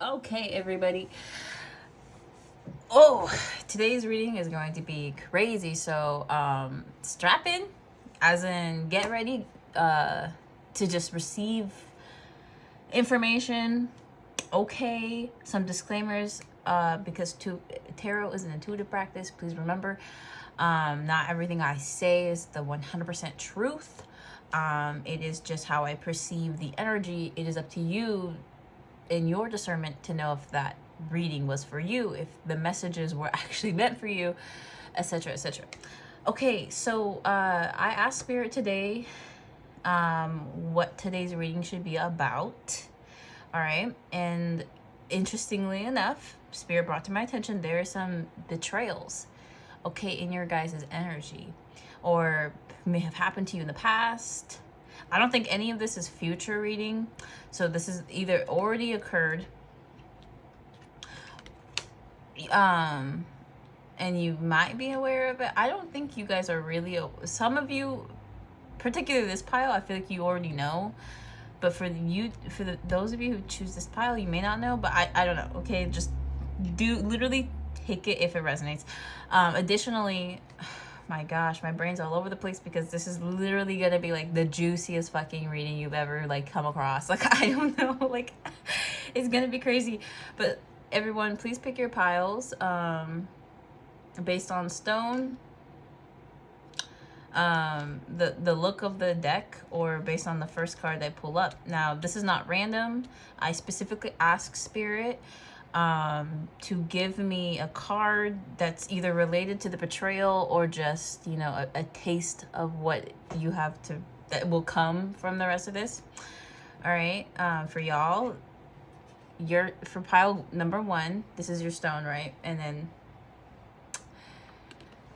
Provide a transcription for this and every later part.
Okay, everybody. Oh, today's reading is going to be crazy. So, strap in, as in get ready to just receive information. Okay, some disclaimers because tarot is an intuitive practice. Please remember, not everything I say is the 100% truth. It is just how I perceive the energy. It is up to you in your discernment to know if that reading was for you, if the messages were actually meant for you, etc., etc. Okay, so I asked Spirit today what today's reading should be about. All right, and interestingly enough, Spirit brought to my attention there are some betrayals, okay, in your guys' energy, or may have happened to you in the past. I don't think any of this is future reading. So this is either already occurred, and you might be aware of it. I don't think you guys are really, some of you, particularly this pile, I feel like you already know. But for those of you who choose this pile, you may not know, but I don't know. Okay, just literally take it if it resonates. Additionally, my gosh, my brain's all over the place because this is literally gonna be like the juiciest fucking reading you've ever like come across. Like, I don't know, like it's gonna be crazy. But everyone, please pick your piles based on stone, the look of the deck, or based on the first card they pull up. Now, this is not random. I specifically ask Spirit to give me a card that's either related to the betrayal or just, you know, a taste of what you have to, that will come from the rest of this. All right, for y'all, for pile number 1, this is your stone, right? And then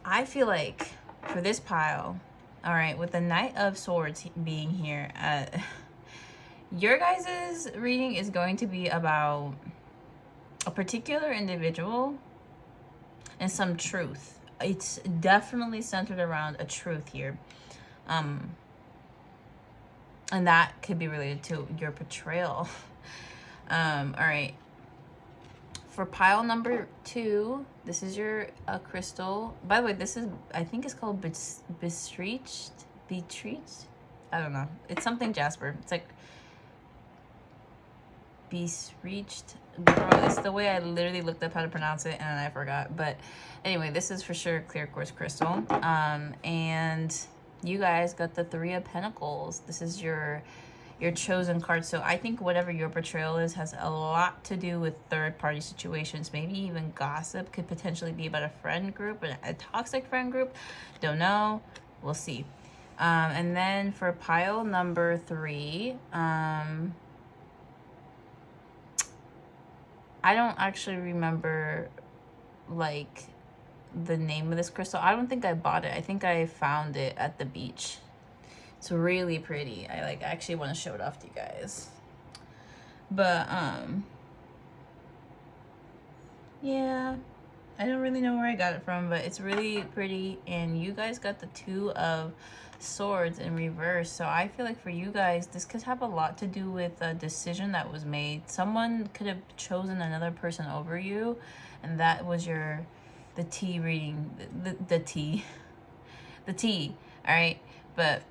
I feel like for this pile, all right, with the Knight of Swords being here, your guys' reading is going to be about a particular individual and some truth. It's definitely centered around a truth here. And that could be related to your betrayal. All right. For pile number 2, this is your crystal. By the way, this is, I think it's called Betrayed. I don't know. It's something Jasper. It's like reached. Girl, it's the way I literally looked up how to pronounce it and I forgot. But anyway, this is for sure clear quartz crystal. And you guys got the 3 of Pentacles. This is your chosen card. So I think whatever your betrayal is has a lot to do with third-party situations. Maybe even gossip. Could potentially be about a friend group, a toxic friend group. Don't know. We'll see. And then for pile number 3, I don't actually remember like the name of this crystal. I don't think I bought it. I think I found it at the beach. It's really pretty. I actually want to show it off to you guys. But yeah, I don't really know where I got it from, but it's really pretty. And you guys got the 2 of Swords in reverse. So I feel like for you guys, this could have a lot to do with a decision that was made. Someone could have chosen another person over you, and that was the T reading. The T. All right, but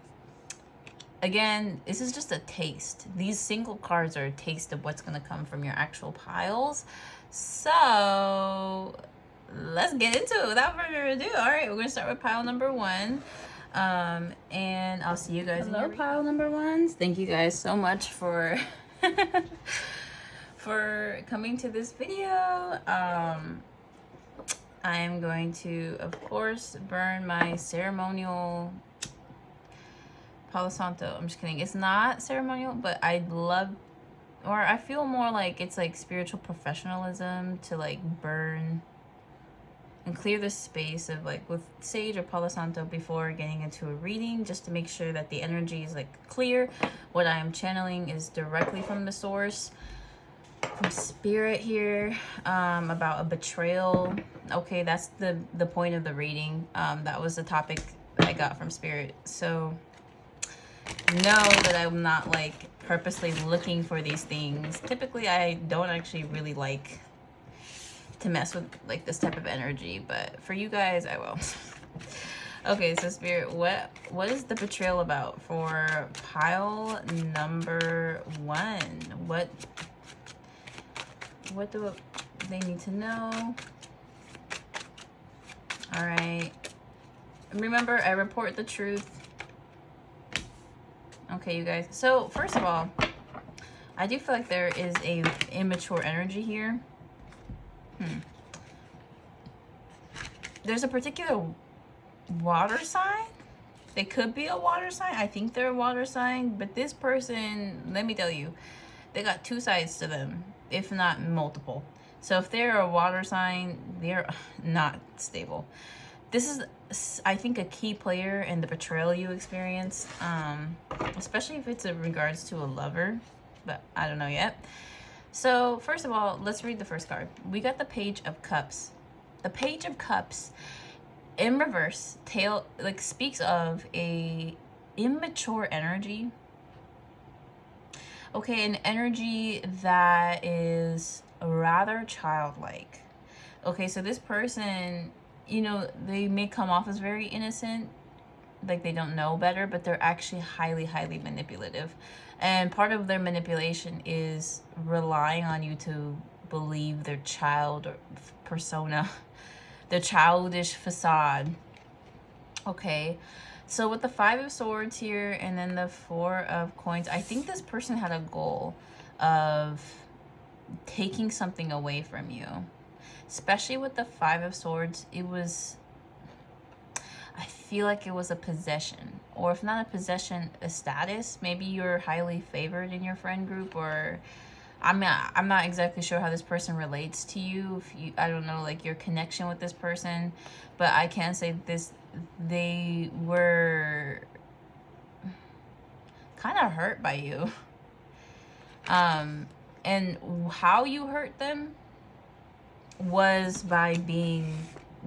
again, this is just a taste. These single cards are a taste of what's going to come from your actual piles. So let's get into it without further ado. All right, we're going to start with pile number 1. And I'll see you guys. Hello, pile number 1s. Thank you guys so much for for coming to this video. I am going to, of course, burn my ceremonial Palo Santo. I'm just kidding. It's not ceremonial, but I love, or I feel more like it's like spiritual professionalism to like burn and clear the space of like with sage or Palo Santo before getting into a reading, just to make sure that the energy is like clear. What I am channeling is directly from the source, from Spirit here, about a betrayal. Okay, that's the point of the reading. That was the topic I got from Spirit. So know that I'm not like purposely looking for these things. Typically, I don't actually really like to mess with like this type of energy, but for you guys, I will. Okay, so Spirit, what is the betrayal about for pile number 1? What do they need to know? All right. Remember, I report the truth. Okay, you guys. So, first of all, I do feel like there is a immature energy here. There's a particular water sign. They could be a water sign. I think they're a water sign. But this person, let me tell you, they got 2 sides to them, if not multiple. So if they're a water sign, they're not stable. This is, I think, a key player in the betrayal you experience, especially if it's in regards to a lover, but I don't know yet. So first of all, let's read the first card. We got the Page of Cups. The Page of Cups in reverse speaks of a immature energy. Okay, an energy that is rather childlike. Okay, so this person, you know, they may come off as very innocent, like they don't know better, but they're actually highly, highly manipulative. And part of their manipulation is relying on you to believe their child or persona, their childish facade. Okay, so with the 5 of Swords here and then the 4 of Coins, I think this person had a goal of taking something away from you. Especially with the 5 of Swords, I feel like it was a possession. Or if not a possession, a status. Maybe you're highly favored in your friend group, or I'm not exactly sure how this person relates to you. I don't know, like, your connection with this person. But I can say this, they were kind of hurt by you. And how you hurt them was by being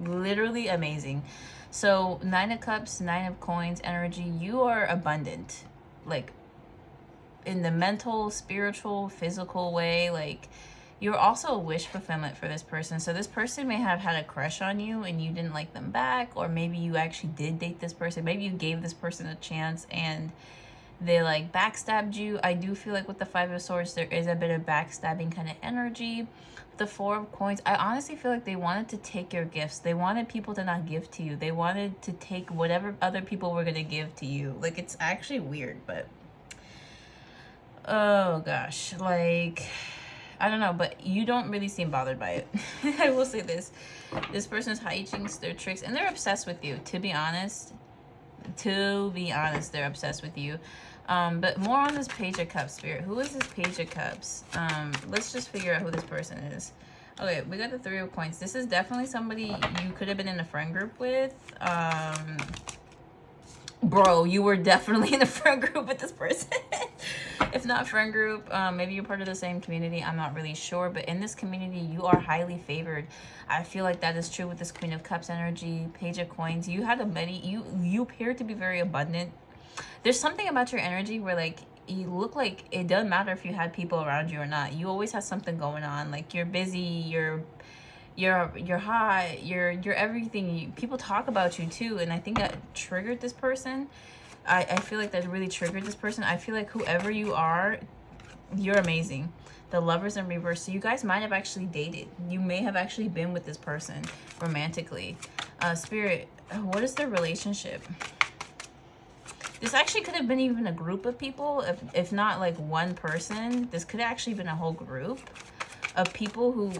literally amazing. So 9 of Cups, 9 of Coins energy, you are abundant, like in the mental, spiritual, physical way. Like, you're also a wish fulfillment for this person. So this person may have had a crush on you and you didn't like them back, or maybe you actually did date this person. Maybe you gave this person a chance and they like backstabbed you. I do feel like with the 5 of Swords, there is a bit of backstabbing kind of energy. The 4 of Coins, I honestly feel like they wanted to take your gifts. They wanted people to not give to you. They wanted to take whatever other people were going to give to you. Like, it's actually weird, but oh gosh, like, I don't know, but you don't really seem bothered by it. I will say this. This person's hijinks, their tricks, and they're obsessed with you, to be honest. They're obsessed with you. But more on this Page of Cups, Spirit. Who is this Page of Cups? Let's just figure out who this person is. Okay, we got the 3 of Coins. This is definitely somebody you could have been in a friend group with. Bro, you were definitely in a friend group with this person. If not friend group, maybe you're part of the same community. I'm not really sure. But in this community, you are highly favored. I feel like that is true with this Queen of Cups energy, Page of Coins. You had you appear to be very abundant. There's something about your energy where, like, you look like it doesn't matter if you had people around you or not. You always have something going on. Like, you're busy, you're hot, you're everything. People talk about you too, and I think that triggered this person. I feel like that really triggered this person. I feel like whoever you are, you're amazing. The Lovers in reverse. So you guys might have actually dated. You may have actually been with this person romantically. Spirit, what is their relationship? This actually could have been even a group of people, if not like one person. This could have actually been a whole group of people who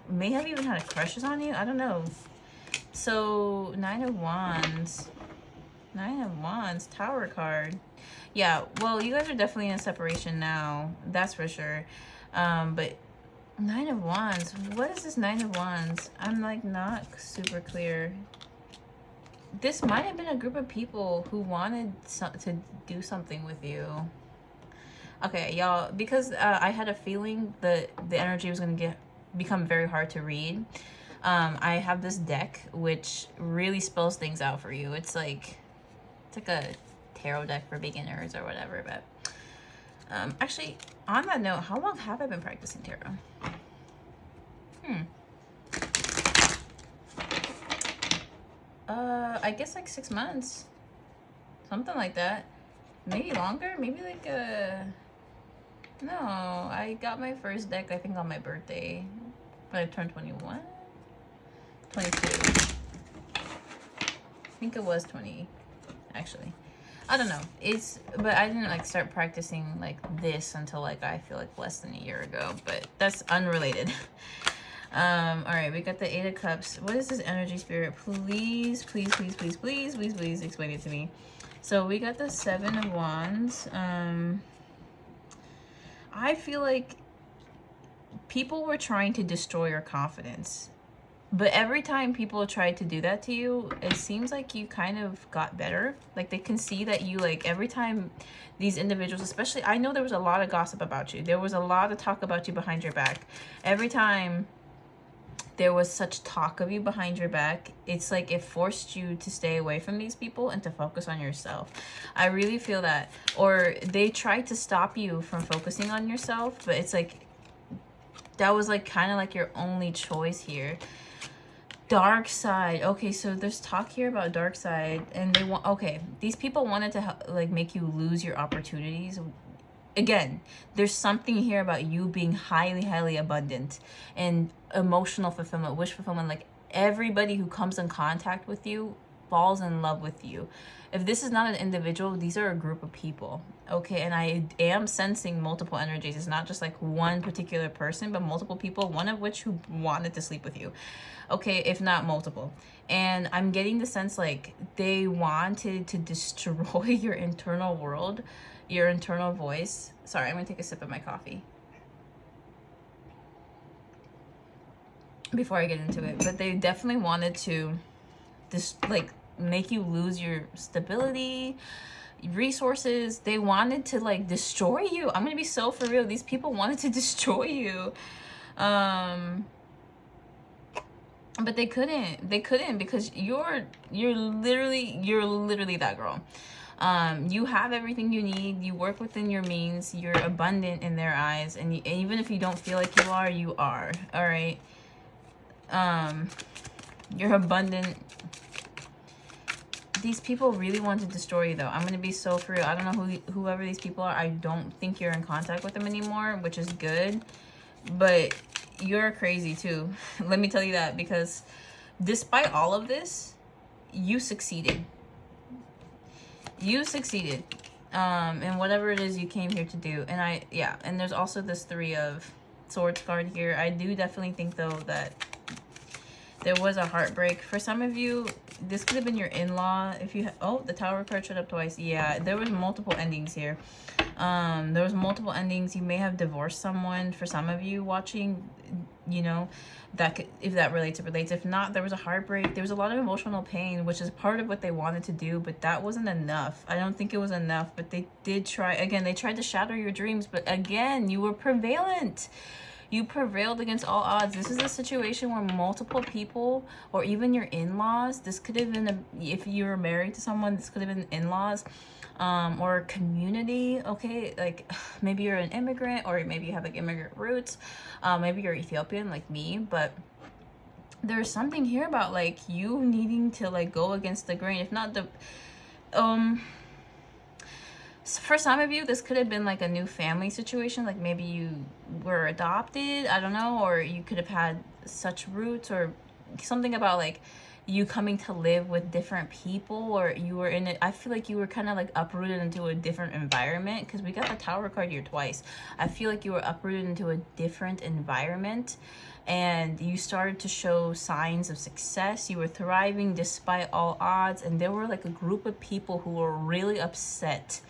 may have even had crushes on you. I don't know. So 9 of Wands. 9 of Wands, Tower card. Yeah, well, you guys are definitely in a separation now. That's for sure. But 9 of Wands. What is this 9 of Wands? I'm like not super clear. This might have been a group of people who wanted to do something with you. Okay, y'all, because I had a feeling that the energy was going to become very hard to read. I have this deck which really spells things out for you. It's like a tarot deck for beginners or whatever, but Actually, on that note, how long have I been practicing tarot? I guess like 6 months. Something like that. Maybe longer? Maybe like no, I got my first deck, I think, on my birthday. When I turned 21? 22. I think it was 20, actually. I don't know. But I didn't like start practicing like this until like I feel like less than a year ago. But that's unrelated. All right, we got the Eight of Cups. What is this energy, spirit? Please, please, please, please, please, please, please explain it to me. So we got the Seven of Wands. I feel like people were trying to destroy your confidence. But every time people try to do that to you, it seems like you kind of got better. Like they can see that you, like, every time these individuals, especially, I know there was a lot of gossip about you. There was a lot of talk about you behind your back. Every time there was such talk of you behind your back, it's like it forced you to stay away from these people and to focus on yourself. I really feel that. Or they tried to stop you from focusing on yourself, but it's like that was like kind of like your only choice here. Dark side. Okay, so there's talk here about dark side, and they want, okay, these people wanted to like make you lose your opportunities. Again, there's something here about you being highly, highly abundant and emotional fulfillment, wish fulfillment. Like everybody who comes in contact with you falls in love with you. If this is not an individual, these are a group of people. Okay, and I am sensing multiple energies. It's not just like one particular person, but multiple people, one of which who wanted to sleep with you. Okay, if not multiple. And I'm getting the sense like they wanted to destroy your internal world, your internal voice. Sorry, I'm gonna take a sip of my coffee before I get into it. But they definitely wanted to just like make you lose your stability, resources. They wanted to like destroy you. I'm gonna be so for real. These people wanted to destroy you. But they couldn't because you're literally that girl. You have everything you need. You work within your means. You're abundant in their eyes, and even if you don't feel like you are. All right. You're abundant. These people really want to destroy you, though. I'm gonna be so for real. I don't know whoever these people are. I don't think you're in contact with them anymore, which is good. But you're crazy too. Let me tell you that, because despite all of this, you succeeded. You succeeded in whatever it is you came here to do. And and there's also this Three of Swords card here. I do definitely think though that there was a heartbreak for some of you. This could have been your in-law. If you the Tower card showed up twice. Yeah, there was multiple endings here. There was multiple endings. You may have divorced someone for some of you watching, you know, that could, if that relates, it relates. If not, there was a heartbreak. There was a lot of emotional pain, which is part of what they wanted to do, but that wasn't enough. I don't think it was enough, but they did try. Again, they tried to shatter your dreams, but again, you were prevalent. You prevailed against all odds. This is a situation where multiple people, or even your in-laws, this could have been, if you were married to someone, this could have been in-laws, or community, okay? Like, maybe you're an immigrant, or maybe you have, like, immigrant roots. Maybe you're Ethiopian, like me, but there's something here about, like, you needing to, like, go against the grain. If not the, for some of you, this could have been like a new family situation. Like maybe you were adopted, I don't know, or you could have had such roots, or something about like you coming to live with different people, or you were in it. I feel like you were kind of like uprooted into a different environment, because we got the Tower card here twice. I feel like you were uprooted into a different environment, and you started to show signs of success. You were thriving despite all odds, and there were like a group of people who were really upset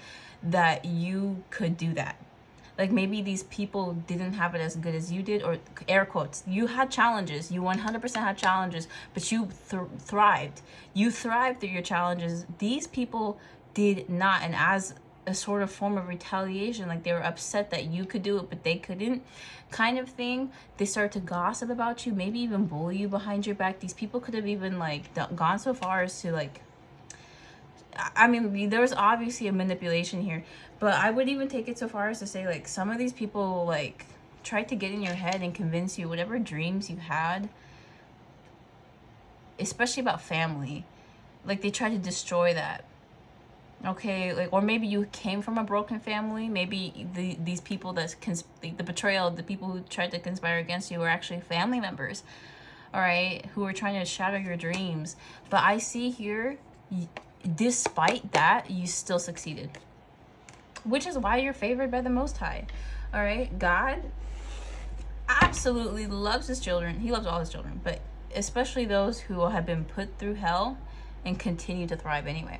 that you could do that. Like maybe these people didn't have it as good as you did, or air quotes, you had challenges. You 100% had challenges, but you thrived. You thrived through your challenges. These people did not, and as a sort of form of retaliation, like they were upset that you could do it, but they couldn't, kind of thing. They started to gossip about you, maybe even bully you behind your back. These people could have even like gone so far as to like I mean, there's obviously a manipulation here, but I would even take it so far as to say, like, some of these people, like, tried to get in your head and convince you whatever dreams you had, especially about family, like, they tried to destroy that. Okay, like, or maybe you came from a broken family. Maybe these people the betrayal, the people who tried to conspire against you were actually family members, all right, who were trying to shatter your dreams. But I see here, despite that, you still succeeded, which is why you're favored by the Most High. All right, God absolutely loves his children. He loves all his children, but especially those who have been put through hell and continue to thrive anyway.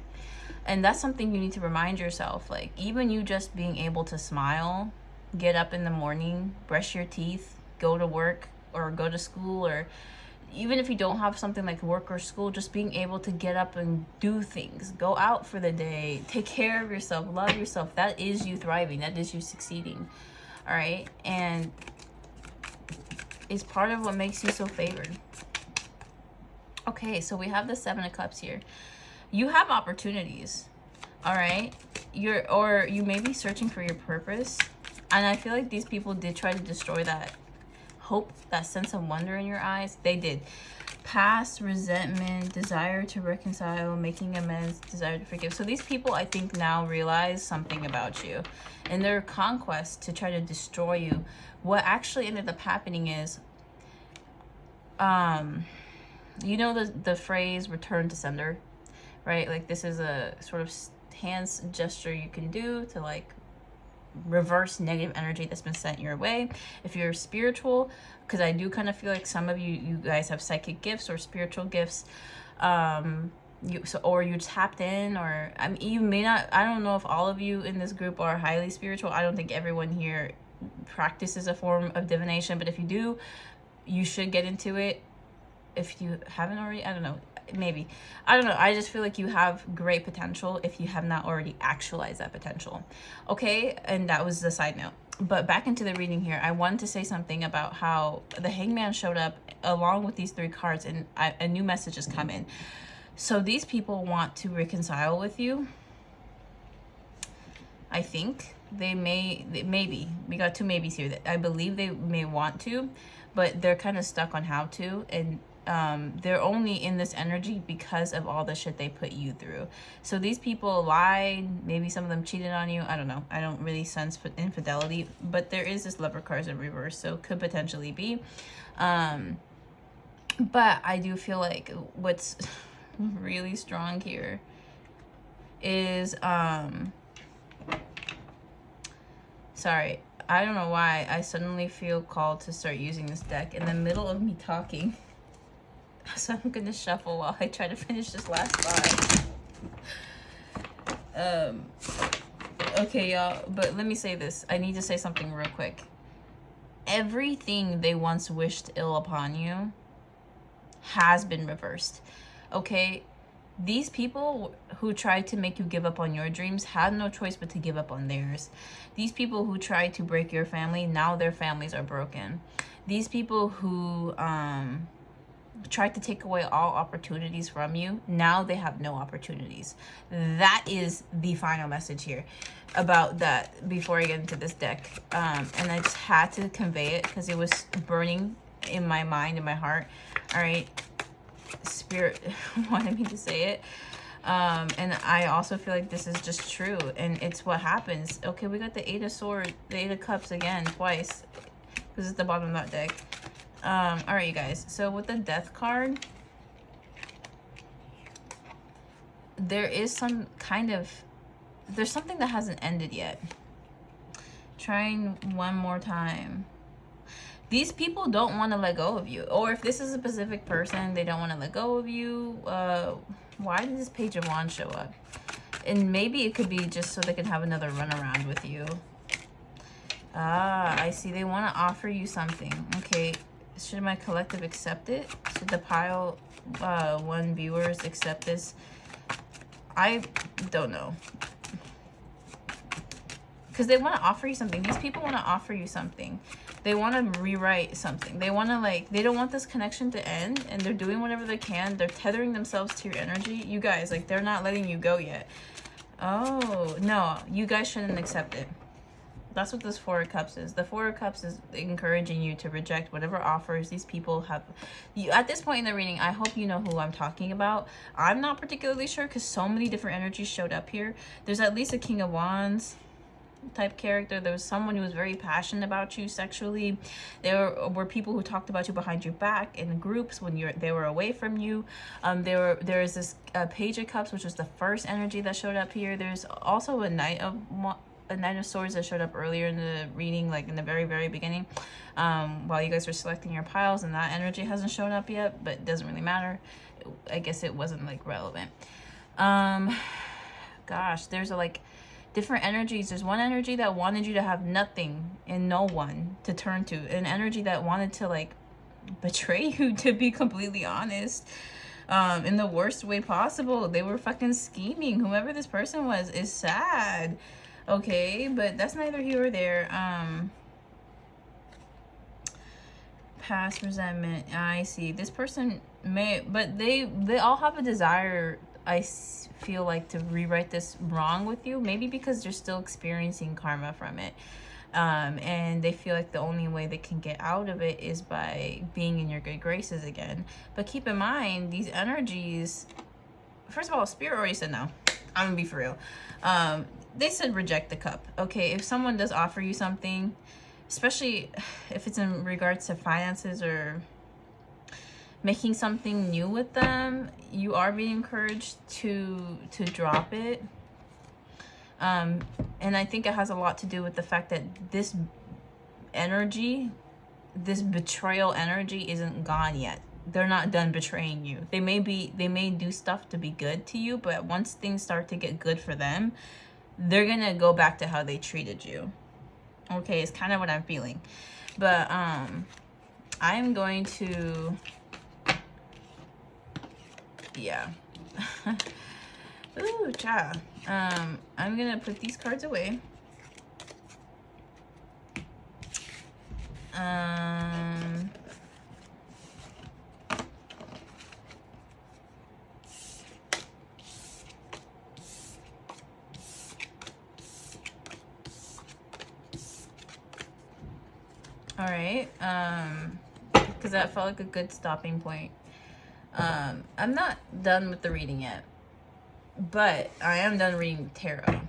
And that's something you need to remind yourself. Like, even you just being able to smile, get up in the morning, brush your teeth, go to work or go to school, or even if you don't have something like work or school, just being able to get up and do things, go out for the day, take care of yourself, love yourself. That is you thriving. That is you succeeding. All right. And it's part of what makes you so favored. Okay. So we have the 7 of Cups here. You have opportunities, all right? You may be searching for your purpose. And I feel like these people did try to destroy that hope, that sense of wonder in your eyes. They did. Past resentment, desire to reconcile, making amends, desire to forgive. So these people, I think, now realize something about you. In their conquest to try to destroy you, what actually ended up happening is, you know the phrase return to sender? Right? Like, this is a sort of hands gesture you can do to, like, reverse negative energy that's been sent your way. If you're spiritual, because I do kind of feel like some of you guys have psychic gifts or spiritual gifts, or you tapped in, or I mean, you may not. I don't know if all of you in this group are highly spiritual. I don't think everyone here practices a form of divination, but if you do, you should get into it. If you haven't already, I don't know. Maybe. I don't know. I just feel like you have great potential if you have not already actualized that potential. Okay? And that was the side note. But back into the reading here, I wanted to say something about how the Hangman showed up along with these 3 cards, and a new message has come in. So these people want to reconcile with you. I think maybe. We got 2 maybes here. That I believe they may want to, but they're kind of stuck on how to. And they're only in this energy because of all the shit they put you through. So these people lied. Maybe some of them cheated on you. I don't know. I don't really sense infidelity, but there is this Lover cards in reverse, so could potentially be. But I do feel like what's really strong here is sorry, I don't know why I suddenly feel called to start using this deck in the middle of me talking. So I'm gonna shuffle while I try to finish this last 5. Okay, y'all, but let me say this. I need to say something real quick. Everything they once wished ill upon you has been reversed. Okay? These people who tried to make you give up on your dreams had no choice but to give up on theirs. These people who tried to break your family, now their families are broken. These people who tried to take away all opportunities from you, now they have no opportunities. That is the final message here about that before I get into this deck. And I just had to convey it because it was burning in my mind, in my heart. All right. Spirit wanted me to say it. And I also feel like this is just true, and it's what happens. Okay, we got the 8 of Swords, the 8 of Cups again, twice, because it's the bottom of that deck. All right, you guys. So with the Death card, there is some kind of, there's something that hasn't ended yet. Trying one more time. These people don't want to let go of you. Or if this is a specific person, they don't want to let go of you. Why did this Page of Wands show up? And maybe it could be just so they can have another run around with you. Ah, I see. They want to offer you something. Okay. Should my collective accept it? Should the pile 1 viewers accept this? I don't know. because they want to offer you something. These people want to offer you something. They want to rewrite something. They want to, like, they don't want this connection to end, and they're doing whatever they can. They're tethering themselves to your energy. You guys, like, they're not letting you go yet. Oh, no, you guys shouldn't accept it. That's what this Four of Cups is. The Four of Cups is encouraging you to reject whatever offers these people have. You, at this point in the reading, I hope you know who I'm talking about. I'm not particularly sure because so many different energies showed up here. There's at least a King of Wands type character. There was someone who was very passionate about you sexually. There were people who talked about you behind your back in groups when they were away from you. There is this Page of Cups, which was the first energy that showed up here. There's also a Knight of Swords that showed up earlier in the reading, like in the very beginning, while you guys were selecting your piles, and that energy hasn't shown up yet, but it doesn't really matter. I guess it wasn't like relevant. Gosh, there's like different energies. There's one energy that wanted you to have nothing and no one to turn to, an energy that wanted to like betray you, to be completely honest, in the worst way possible. They were fucking scheming. Whoever this person was is sad. Okay, but that's neither here or there. Past resentment. I see. This person may, but they all have a desire, I feel like, to rewrite this wrong with you. Maybe because they're still experiencing karma from it. And they feel like the only way they can get out of it is by being in your good graces again. But keep in mind, these energies, first of all, Spirit already said no. I'm gonna be for real. They said reject the cup. Okay, if someone does offer you something, especially if it's in regards to finances or making something new with them, you are being encouraged to drop it. And I think it has a lot to do with the fact that this energy, this betrayal energy, isn't gone yet. They're not done betraying you. They may do stuff to be good to you, but once things start to get good for them, they're gonna go back to how they treated you. Okay, it's kind of what I'm feeling. But I'm going to, yeah. Ooh, cha. I'm gonna put these cards away. All right, because that felt like a good stopping point. I'm not done with the reading yet, but I am done reading tarot.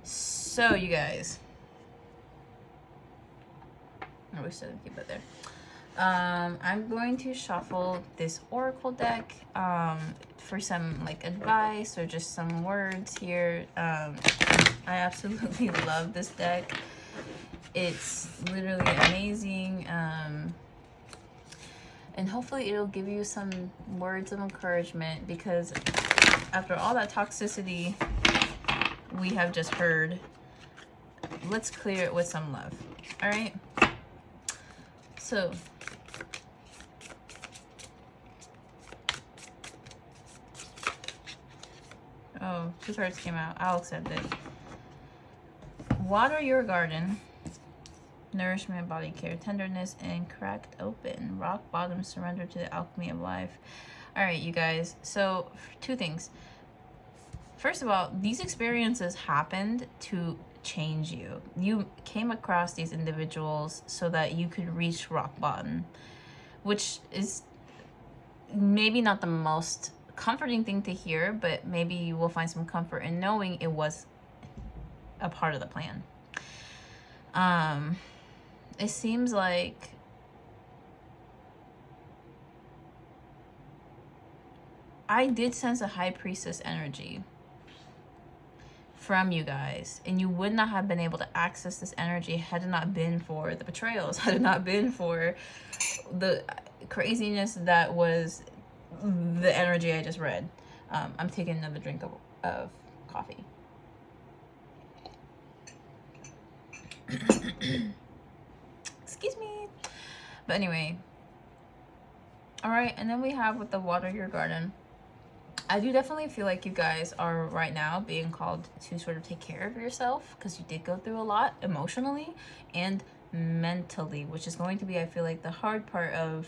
So you guys, I wish I didn't keep it there. I'm going to shuffle this oracle deck for some like advice or just some words here. I absolutely love this deck. It's literally amazing. And hopefully it'll give you some words of encouragement, because after all that toxicity we have just heard, let's clear it with some love. All right, so oh, 2 cards came out. I'll accept it. Water your garden. Nourishment, body care, tenderness, and cracked open. Rock bottom, surrender to the alchemy of life. All right, you guys. So 2 things. First of all, these experiences happened to change you. You came across these individuals so that you could reach rock bottom, which is maybe not the most comforting thing to hear, but maybe you will find some comfort in knowing it was a part of the plan. It seems like I did sense a high priestess energy from you guys, and you would not have been able to access this energy had it not been for the betrayals, had it not been for the craziness that was the energy I just read. I'm taking another drink of coffee. Excuse me. But anyway, all right, and then we have with the water your garden. I do definitely feel like you guys are right now being called to sort of take care of yourself, because you did go through a lot emotionally and mentally, which is going to be, I feel like, the hard part of.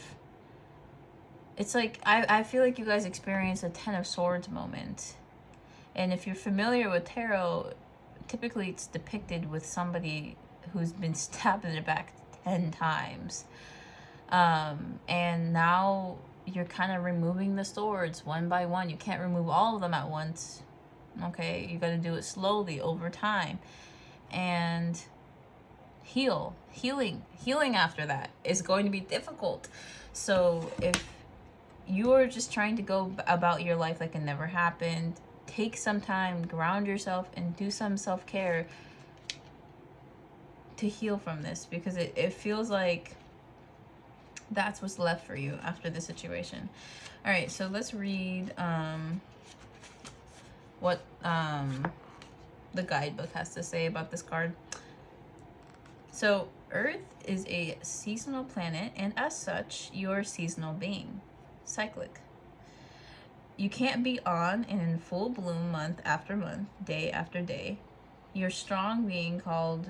It's like, I feel like you guys experience a Ten of Swords moment. And if you're familiar with tarot, typically it's depicted with somebody who's been stabbed in the back 10 times. And now you're kind of removing the swords one by one. You can't remove all of them at once. Okay, you got to do it slowly over time. And healing after that is going to be difficult. So if you're just trying to go about your life like it never happened, take some time, ground yourself, and do some self-care to heal from this, because it feels like that's what's left for you after the situation. All right, so let's read what the guidebook has to say about this card. So Earth is a seasonal planet, and as such, you're a seasonal being, cyclic. You can't be on and in full bloom month after month, day after day. You're strongly being called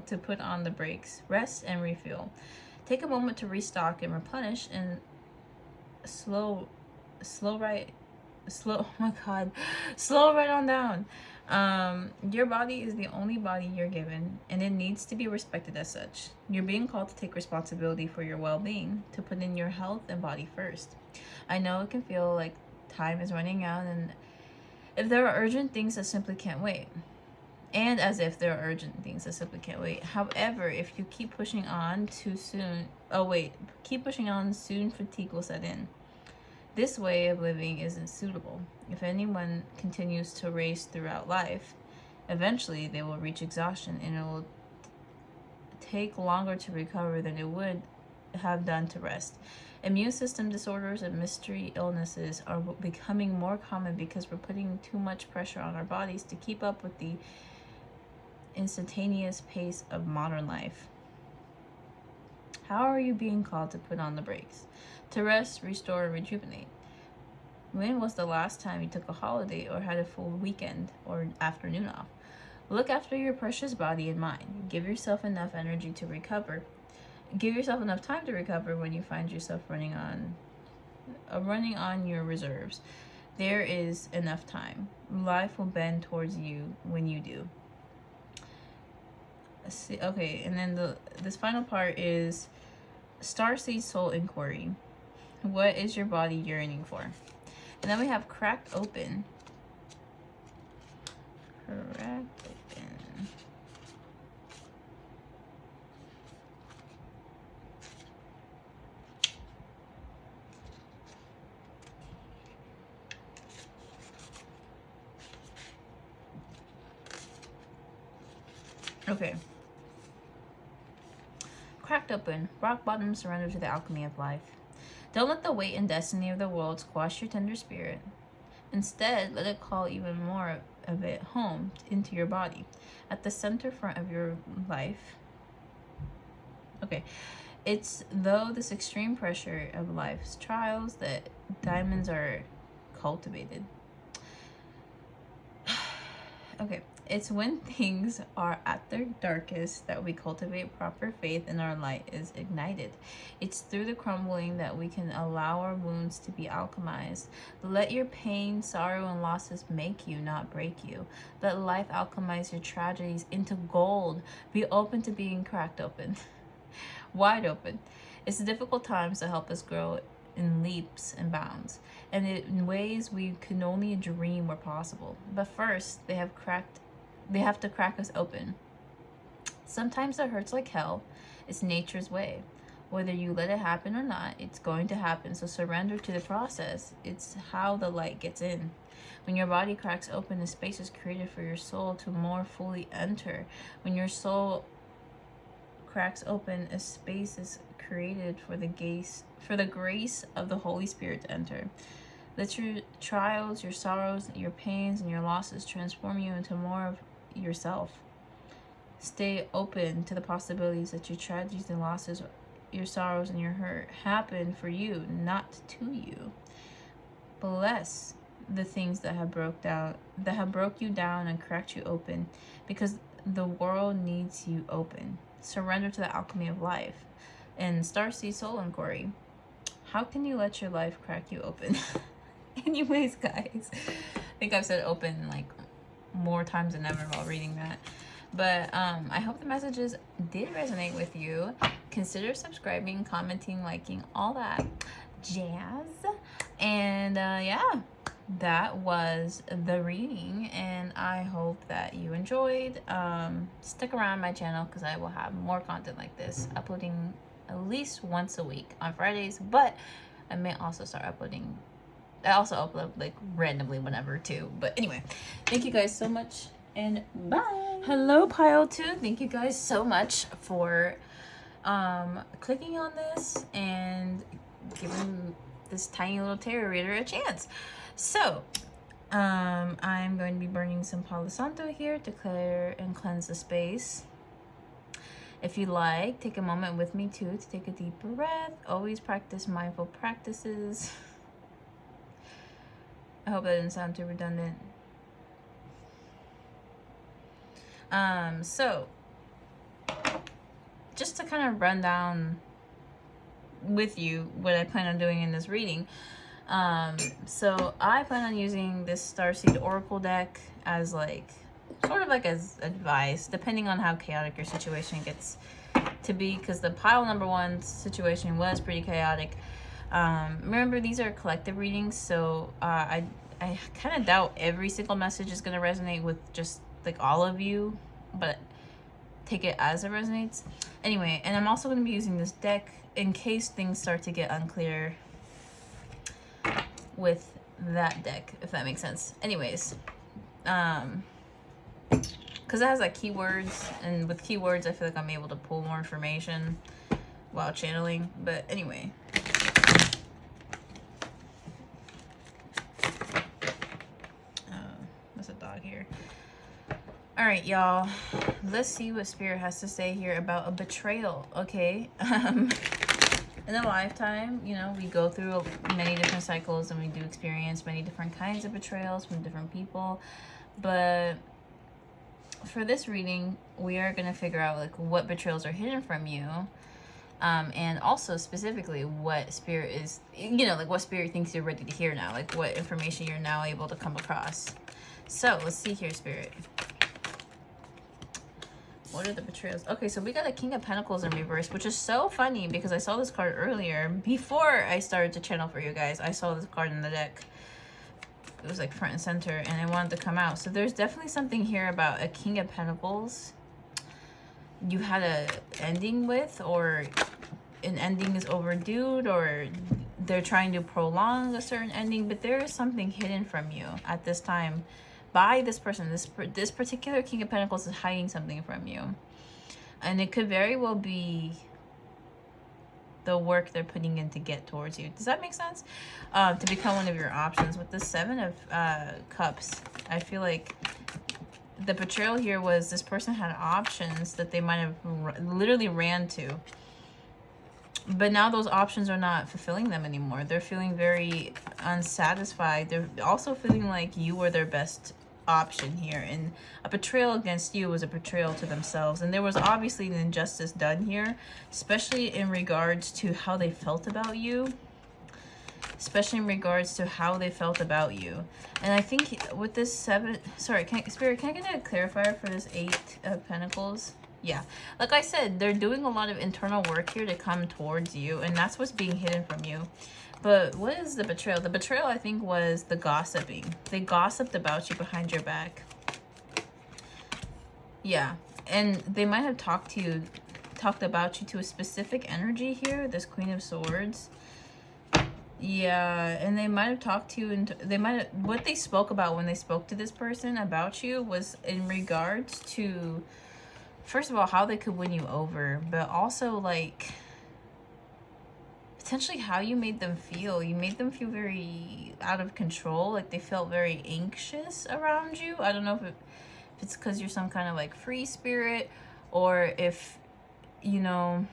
to put on the brakes, rest and refuel. Take a moment to restock and replenish, and slow right on down. Your body is the only body you're given, and it needs to be respected as such. You're being called to take responsibility for your well-being, to put in your health and body first. I know it can feel like time is running out, and if there are urgent things that simply can't wait. And as if there are urgent things that simply can't wait. However, if you keep pushing on too soon, soon fatigue will set in. This way of living isn't suitable. If anyone continues to race throughout life, eventually they will reach exhaustion, and it will take longer to recover than it would have done to rest. Immune system disorders and mystery illnesses are becoming more common because we're putting too much pressure on our bodies to keep up with the instantaneous pace of modern life. How are you being called to put on the brakes? To rest, restore, and rejuvenate. When was the last time you took a holiday or had a full weekend or afternoon off? Look after your precious body and mind. Give yourself enough energy to recover. Give yourself enough time to recover when you find yourself running on your reserves. There is enough time. Life will bend towards you when you do. Okay, and then this final part is Starseed Soul Inquiry. What is your body yearning for? And then we have Cracked Open. Okay. Cracked open. Rock bottom, surrender to the alchemy of life. Don't let the weight and destiny of the world squash your tender spirit. Instead, let it call even more of it home into your body. At the center front of your life. Okay. It's though this extreme pressure of life's trials that diamonds are cultivated. Okay. It's when things are at their darkest that we cultivate proper faith and our light is ignited. It's through the crumbling that we can allow our wounds to be alchemized. Let your pain, sorrow, and losses make you, not break you. Let life alchemize your tragedies into gold. Be open to being cracked open. Wide open. It's the difficult times that help us grow in leaps and bounds, and in ways we could only dream were possible. But first, they have to crack us open. Sometimes it hurts like hell. It's nature's way. Whether you let it happen or not, it's going to happen. So surrender to the process. It's how the light gets in. When your body cracks open, a space is created for your soul to more fully enter. When your soul cracks open, a space is created for the grace of the Holy Spirit to enter. Let your trials, your sorrows, your pains, and your losses transform you into more of yourself. Stay open to the possibilities that your tragedies and losses, your sorrows, and your hurt happen for you, not to you. Bless the things that have broke you down and cracked you open, because the world needs you open. Surrender to the alchemy of life. And Starseed Soul Inquiry. How can you let your life crack you open? Anyways, guys, I think I've said open like more times than ever while reading that. But I hope the messages did resonate with you. Consider subscribing, commenting, liking, all that jazz. And yeah, that was the reading, and I hope that you enjoyed. Stick around my channel because I will have more content like this, uploading at least once a week on Fridays, but I may also start uploading. I also upload like randomly whenever too. But anyway, thank you guys so much, and bye. Hello, Pile 2. Thank you guys so much for clicking on this and giving this tiny little tarot reader a chance. So I'm going to be burning some Palo Santo here to clear and cleanse the space. If you like, take a moment with me too to take a deep breath. Always practice mindful practices. I hope that didn't sound too redundant. So just to kind of run down with you what I plan on doing in this reading. So I plan on using this Starseed Oracle deck as like sort of like as advice, depending on how chaotic your situation gets to be, because the pile number 1 situation was pretty chaotic. Remember, these are collective readings, so I kind of doubt every single message is going to resonate with just like all of you, but take it as it resonates. Anyway, and I'm also going to be using this deck in case things start to get unclear with that deck, if that makes sense. Anyways, because it has like keywords, and with keywords I feel like I'm able to pull more information while channeling. But anyway, there's a dog here. All right, y'all, let's see what Spirit has to say here about a betrayal. Okay. In a lifetime, you know, we go through many different cycles, and we do experience many different kinds of betrayals from different people. But for this reading, we are going to figure out like what betrayals are hidden from you, and also specifically what Spirit is, you know, like what Spirit thinks you're ready to hear now, like what information you're now able to come across. So let's see here, Spirit. What are the betrayals? Okay, so we got a King of Pentacles in reverse, which is so funny because I saw this card earlier. Before I started to channel for you guys, I saw this card in the deck. It was like front and center, and I wanted to come out. So there's definitely something here about a King of Pentacles you had a ending with, or an ending is overdue, or they're trying to prolong a certain ending, but there is something hidden from you at this time by this person. This particular King of Pentacles is hiding something from you, and it could very well be the work they're putting in to get towards you. Does that make sense? To become one of your options. With the 7 of Cups, I feel like the betrayal here was this person had options that they might have literally ran to, but now those options are not fulfilling them anymore. They're feeling very unsatisfied. They're also feeling like you were their best option here, and a betrayal against you was a betrayal to themselves. And there was obviously an injustice done here, especially in regards to how they felt about you. And I think with this 7, sorry, Spirit, can I get a clarifier for this 8 of Pentacles? Yeah, like I said, they're doing a lot of internal work here to come towards you, and that's what's being hidden from you. But what is the betrayal? The betrayal, I think, was the gossiping. They gossiped about you behind your back. Yeah, and they might have talked about you to a specific energy here, this Queen of Swords. Yeah, and they might have talked to you, and what they spoke about when they spoke to this person about you was in regards to, first of all, how they could win you over, but also like potentially how you made them feel. You made them feel very out of control, like they felt very anxious around you. I don't know if it's because you're some kind of like free spirit, or if, you know,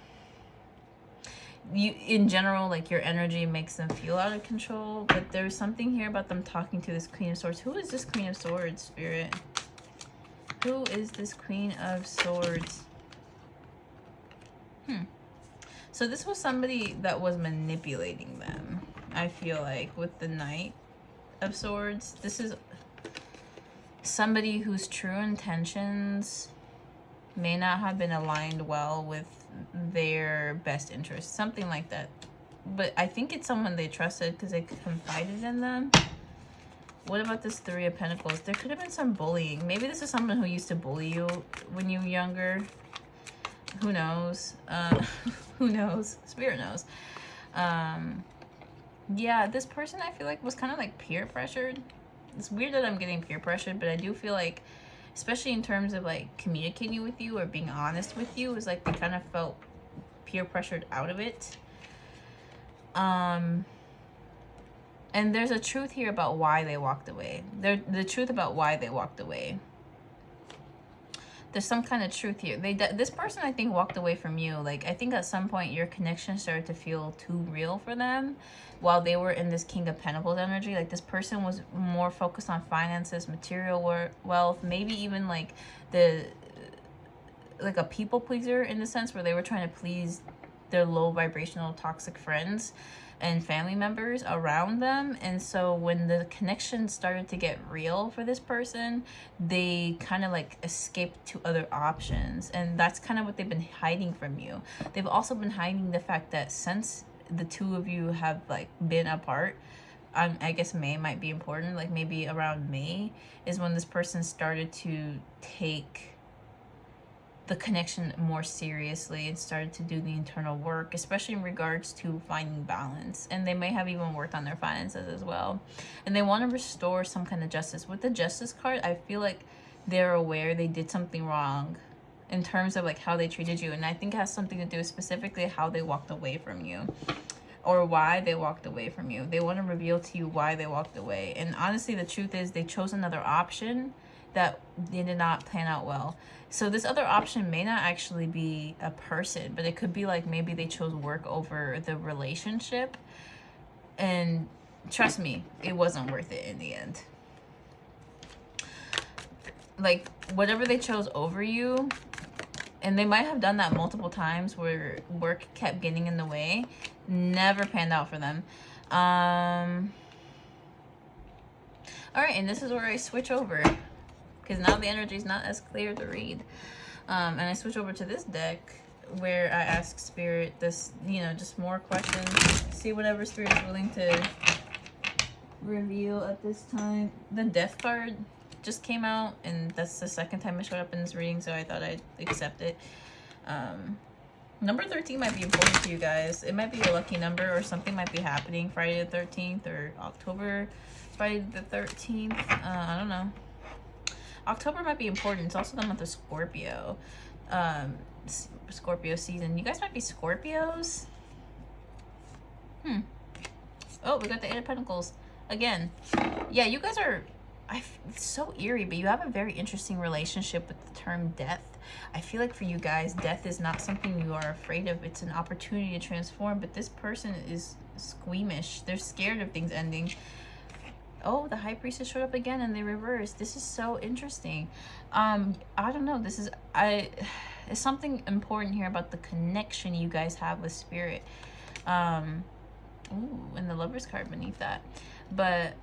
you, in general, like your energy makes them feel out of control, but there's something here about them talking to this Queen of Swords. Who is this Queen of Swords, Spirit? Who is this Queen of Swords? So this was somebody that was manipulating them, I feel like, with the Knight of Swords. This is somebody whose true intentions may not have been aligned well with their best interests, something like that. But I think it's someone they trusted because they confided in them. What about this Three of Pentacles? There could have been some bullying. Maybe this is someone who used to bully you when you were younger. Who knows? Who knows? Spirit knows. Yeah, this person I feel like was kind of like peer pressured. It's weird that I'm getting peer pressured, but I do feel like, especially in terms of like communicating with you or being honest with you, is like they kind of felt peer pressured out of it. And there's a truth here about why they walked away. The truth about why they walked away. There's some kind of truth here. This person, I think, walked away from you. Like, I think at some point your connection started to feel too real for them while they were in this King of Pentacles energy. Like, this person was more focused on finances, material wealth, maybe even like a people pleaser in the sense where they were trying to please their low vibrational toxic friends and family members around them. And so when the connection started to get real for this person, they kind of like escaped to other options, and that's kind of what they've been hiding from you. They've also been hiding the fact that since the two of you have like been apart, I guess May might be important, like maybe around May is when this person started to take the connection more seriously and started to do the internal work, especially in regards to finding balance. And they may have even worked on their finances as well. And they want to restore some kind of justice. With the Justice card, I feel like they're aware they did something wrong in terms of like how they treated you. And I think it has something to do with specifically how they walked away from you or why they walked away from you. They want to reveal to you why they walked away. And honestly, the truth is they chose another option that they did not plan out well. So this other option may not actually be a person, but it could be like maybe they chose work over the relationship. And trust me, it wasn't worth it in the end. Like, whatever they chose over you, and they might have done that multiple times where work kept getting in the way, never panned out for them. All right, and this is where I switch over, because now the energy is not as clear to read. And I switch over to this deck where I ask Spirit this, just more questions. See whatever Spirit is willing to reveal at this time. The Death card just came out, and that's the second time it showed up in this reading, so I thought I'd accept it. Number 13 might be important to you guys. It might be a lucky number, or something might be happening Friday the 13th or October Friday the 13th. I don't know. October might be important. It's also the month of Scorpio. Scorpio season. You guys might be Scorpios. Oh, we got the Eight of Pentacles again. Yeah, you guys are... it's so eerie, but you have a very interesting relationship with the term death. I feel like for you guys, death is not something you are afraid of. It's an opportunity to transform, but this person is squeamish. They're scared of things ending. Oh, the High Priestess showed up again and they reversed. This is so interesting. I don't know. This is... it's something important here about the connection you guys have with Spirit. Ooh, and the Lover's card beneath that. But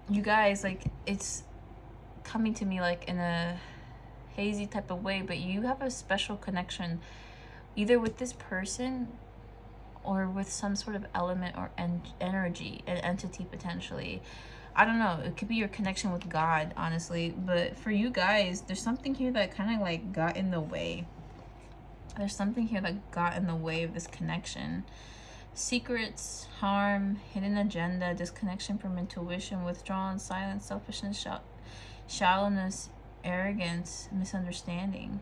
you guys, like, it's coming to me like in a hazy type of way, but you have a special connection either with this person or with some sort of element or energy, an entity potentially. I don't know. It could be your connection with God, honestly. But for you guys, there's something here that kind of like got in the way. There's something here that got in the way of this connection. Secrets, harm, hidden agenda, disconnection from intuition, withdrawal, silence, selfishness, shallowness, arrogance, misunderstanding.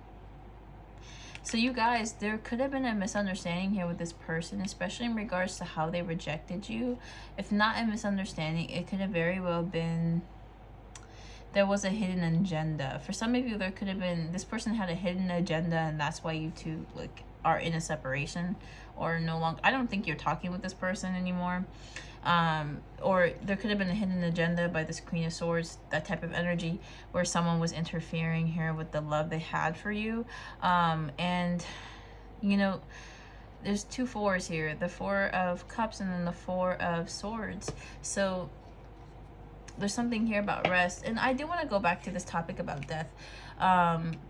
So you guys, there could have been a misunderstanding here with this person, especially in regards to how they rejected you. If not a misunderstanding, it could have very well been there was a hidden agenda. For some of you, there could have been, this person had a hidden agenda, and that's why you two like are in a separation or no longer, I don't think you're talking with this person anymore. Or there could have been a hidden agenda by this Queen of Swords, that type of energy, where someone was interfering here with the love they had for you. And you know, there's 2 fours here, the 4 of Cups and then the 4 of Swords. So there's something here about rest. And I do want to go back to this topic about death,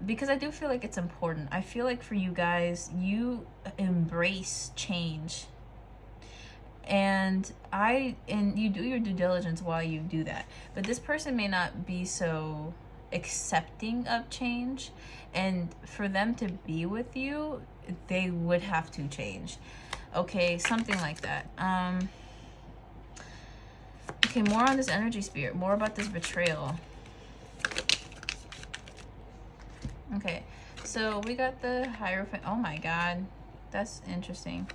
because I do feel like it's important. I feel like for you guys, you embrace change, and you do your due diligence while you do that. But this person may not be so accepting of change, and for them to be with you, they would have to change. Okay, something like that. Okay, more on this energy, Spirit. More about this betrayal. Okay, so we got the Hierophant. Oh my God, that's interesting.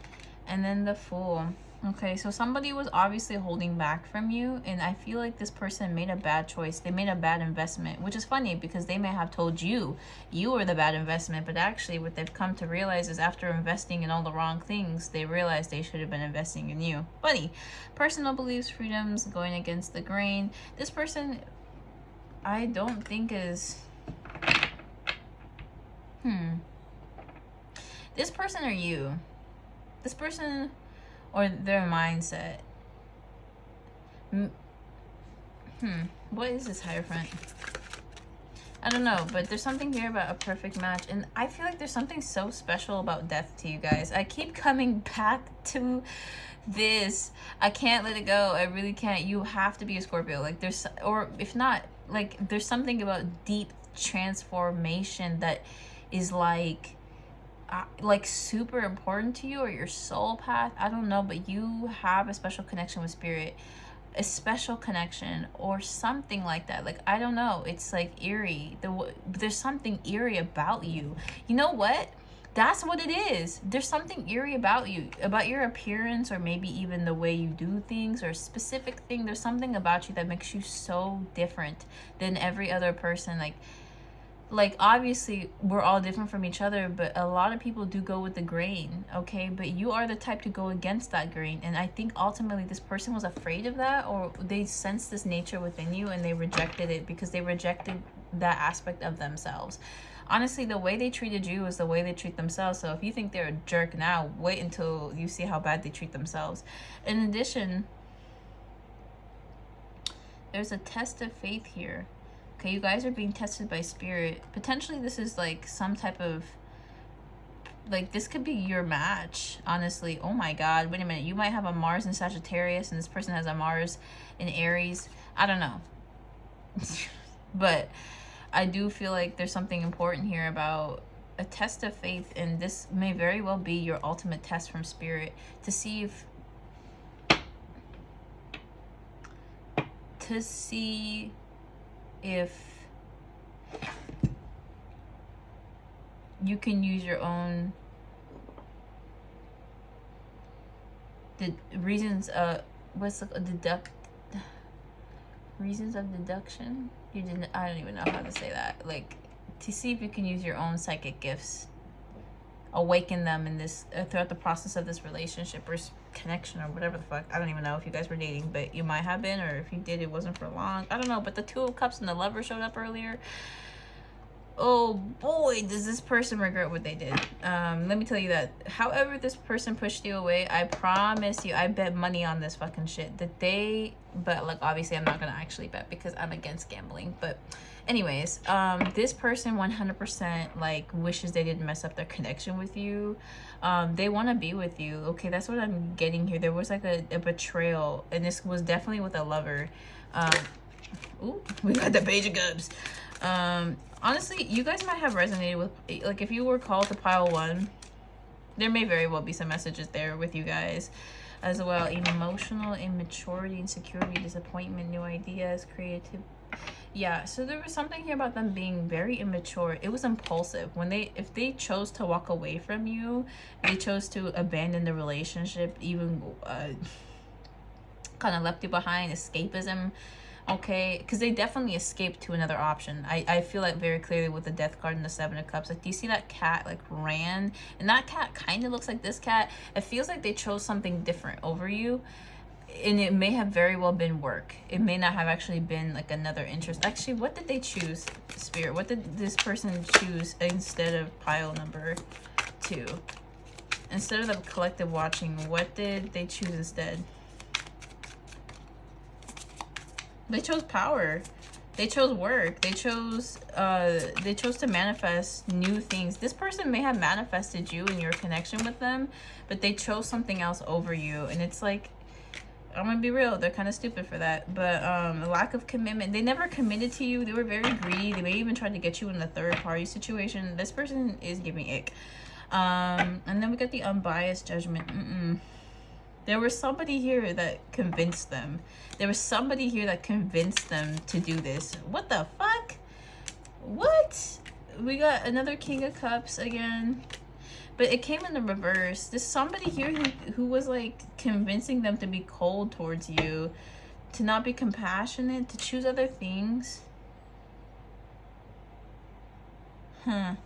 And then the Fool. Okay, so somebody was obviously holding back from you, and I feel like this person made a bad choice. They made a bad investment, which is funny because they may have told you were the bad investment, but actually what they've come to realize is after investing in all the wrong things, they realized they should have been investing in you. Funny. Personal beliefs, freedoms, going against the grain. This person, I don't think is... This person or you? This person... or their mindset. What is this Hierophant? I don't know, but there's something here about a perfect match, and I feel like there's something so special about death to you guys. I keep coming back to this. I can't let it go. I really can't. You have to be a Scorpio. Like there's, or if not, like there's something about deep transformation that is like super important to you, or your soul path. I don't know, but you have a special connection with spirit, a special connection or something like that. Like I don't know, it's like eerie. There's something eerie about you. You know what? That's what it is. There's something eerie about you, about your appearance, or maybe even the way you do things, or a specific thing. There's something about you that makes you so different than every other person. Like obviously we're all different from each other, but a lot of people do go with the grain, okay? But you are the type to go against that grain, and I think ultimately this person was afraid of that, or they sensed this nature within you and they rejected it because they rejected that aspect of themselves. Honestly, the way they treated you is the way they treat themselves. So if you think they're a jerk now, wait until you see how bad they treat themselves. In addition, there's a test of faith here. Okay, you guys are being tested by spirit. Potentially this is like some type of, like this could be your match, honestly. Oh my God, wait a minute. You might have a Mars in Sagittarius and this person has a Mars in Aries. I don't know. But I do feel like there's something important here about a test of faith, and this may very well be your ultimate test from spirit to see if you can use your own reasons reasons of deduction. I don't even know how to say that. Like to see if you can use your own psychic gifts, awaken them in this throughout the process of this relationship or connection or whatever the fuck. I don't even know if you guys were dating, but you might have been, or if you did, it wasn't for long. I don't know, but the 2 of Cups and the Lover showed up earlier. Oh boy, does this person regret what they did. Let me tell you that however this person pushed you away, I promise you, I bet money on this fucking shit that they, but like obviously I'm not gonna actually bet because I'm against gambling, but anyways, this person 100% like wishes they didn't mess up their connection with you. They want to be with you. Okay, that's what I'm getting here. There was like a betrayal, and this was definitely with a lover. Ooh, we got the Page of Cups. Honestly, you guys might have resonated with, like if you were called to pile 1, there may very well be some messages there with you guys as well. Emotional immaturity, insecurity, disappointment, new ideas, creative. Yeah, so there was something here about them being very immature. It was impulsive. If they chose to walk away from you, they chose to abandon the relationship, even kind of left you behind, escapism. Okay, because they definitely escaped to another option. I feel like very clearly with the Death card and the Seven of Cups. Like, do you see that cat like ran? And that cat kind of looks like this cat. It feels like they chose something different over you. And it may have very well been work. It may not have actually been like another interest. Actually, what did they choose, Spirit? What did this person choose instead of pile number 2? Instead of the collective watching, what did they choose instead? They chose power. They chose work. They chose to manifest new things. This person may have manifested you and your connection with them, but they chose something else over you. And it's like, I'm gonna be real, they're kind of stupid for that. But a lack of commitment. They never committed to you. They were very greedy. They may even try to get you in a third party situation. This person is giving ick. And then we got the unbiased judgment. There was somebody here that convinced them. There was somebody here that convinced them to do this. What the fuck? What? We got another King of Cups again. But it came in the reverse. There's somebody here who was like convincing them to be cold towards you, to not be compassionate, to choose other things. To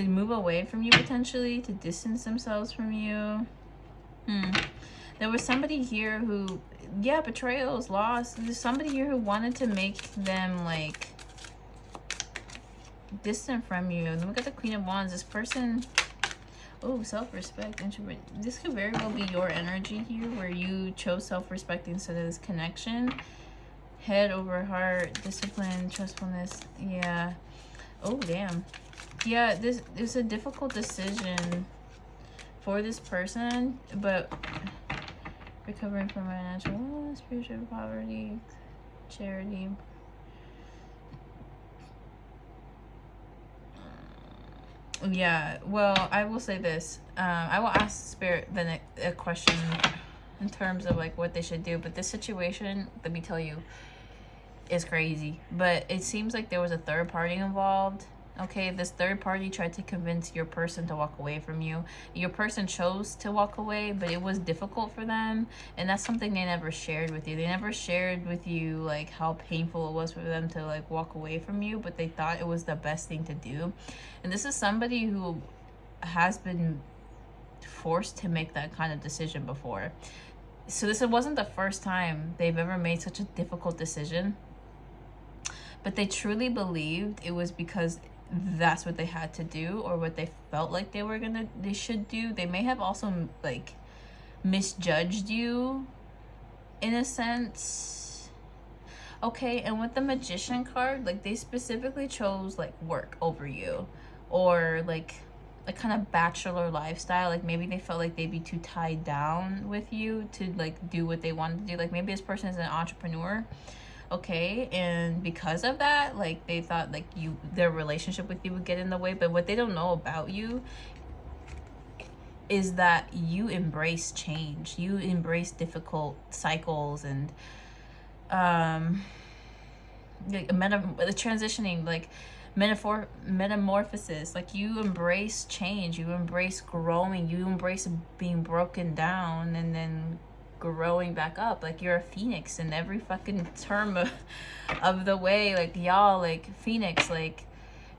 move away from you potentially, to distance themselves from you. There was somebody here who, yeah, betrayals, loss. There's somebody here who wanted to make them like distant from you. And then we got the Queen of Wands. This person, oh, self-respect, introvert. This could very well be your energy here, where you chose self-respect instead of this connection. Head over heart, discipline, trustfulness. Yeah. Oh, damn. Yeah, this is a difficult decision for this person, but recovering from financial, spiritual poverty, charity. Yeah, well, I will say this. I will ask Spirit then a question in terms of like what they should do, but this situation, let me tell you, is crazy. But it seems like there was a third party involved. Okay, this third party tried to convince your person to walk away from you. Your person chose to walk away, but it was difficult for them. And that's something they never shared with you. They never shared with you like how painful it was for them to like walk away from you, but they thought it was the best thing to do. And this is somebody who has been forced to make that kind of decision before. So this wasn't the first time they've ever made such a difficult decision. But they truly believed it was because that's what they had to do, or what they felt like they should do. They may have also like misjudged you in a sense. Okay, and with the Magician card, like they specifically chose like work over you, or like a kind of bachelor lifestyle. Like maybe they felt like they'd be too tied down with you to like do what they wanted to do. Like maybe this person is an entrepreneur. Okay, and because of that, like they thought like their relationship with you would get in the way. But what they don't know about you is that you embrace change. You embrace difficult cycles and like the transitioning, like metamorphosis. Like you embrace change, you embrace growing, you embrace being broken down and then growing back up. Like you're a phoenix in every fucking term of the way. Like y'all, like phoenix, like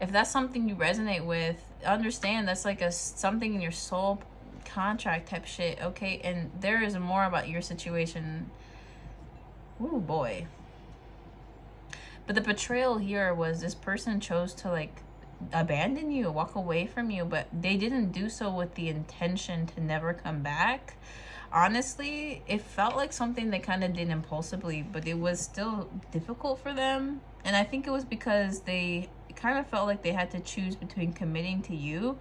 if that's something you resonate with, understand that's like something in your soul contract type shit. Okay, and there is more about your situation. Ooh boy. But the betrayal here was this person chose to like abandon you, walk away from you, but they didn't do so with the intention to never come back. Honestly, it felt like something they kind of did impulsively, but it was still difficult for them. And I think it was because they kind of felt like they had to choose between committing to you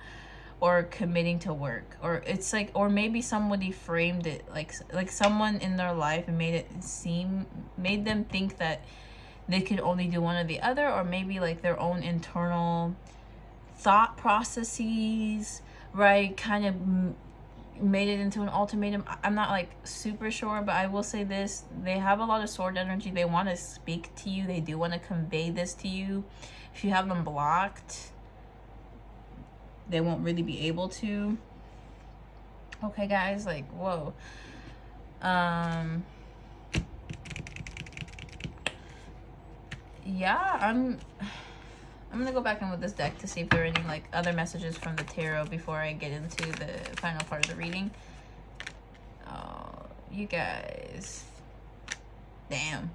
or committing to work. Or it's like, or maybe somebody framed it like someone in their life and made them think that they could only do one or the other, or maybe like their own internal thought processes, right, kind of made it into an ultimatum. I'm not like super sure, but I will say this: they have a lot of sword energy. They want to speak to you. They do want to convey this to you. If you have them blocked, they won't really be able to. Okay, guys, like whoa. yeah, I'm gonna go back in with this deck to see if there are any like other messages from the tarot before I get into the final part of the reading. Oh, you guys. Damn.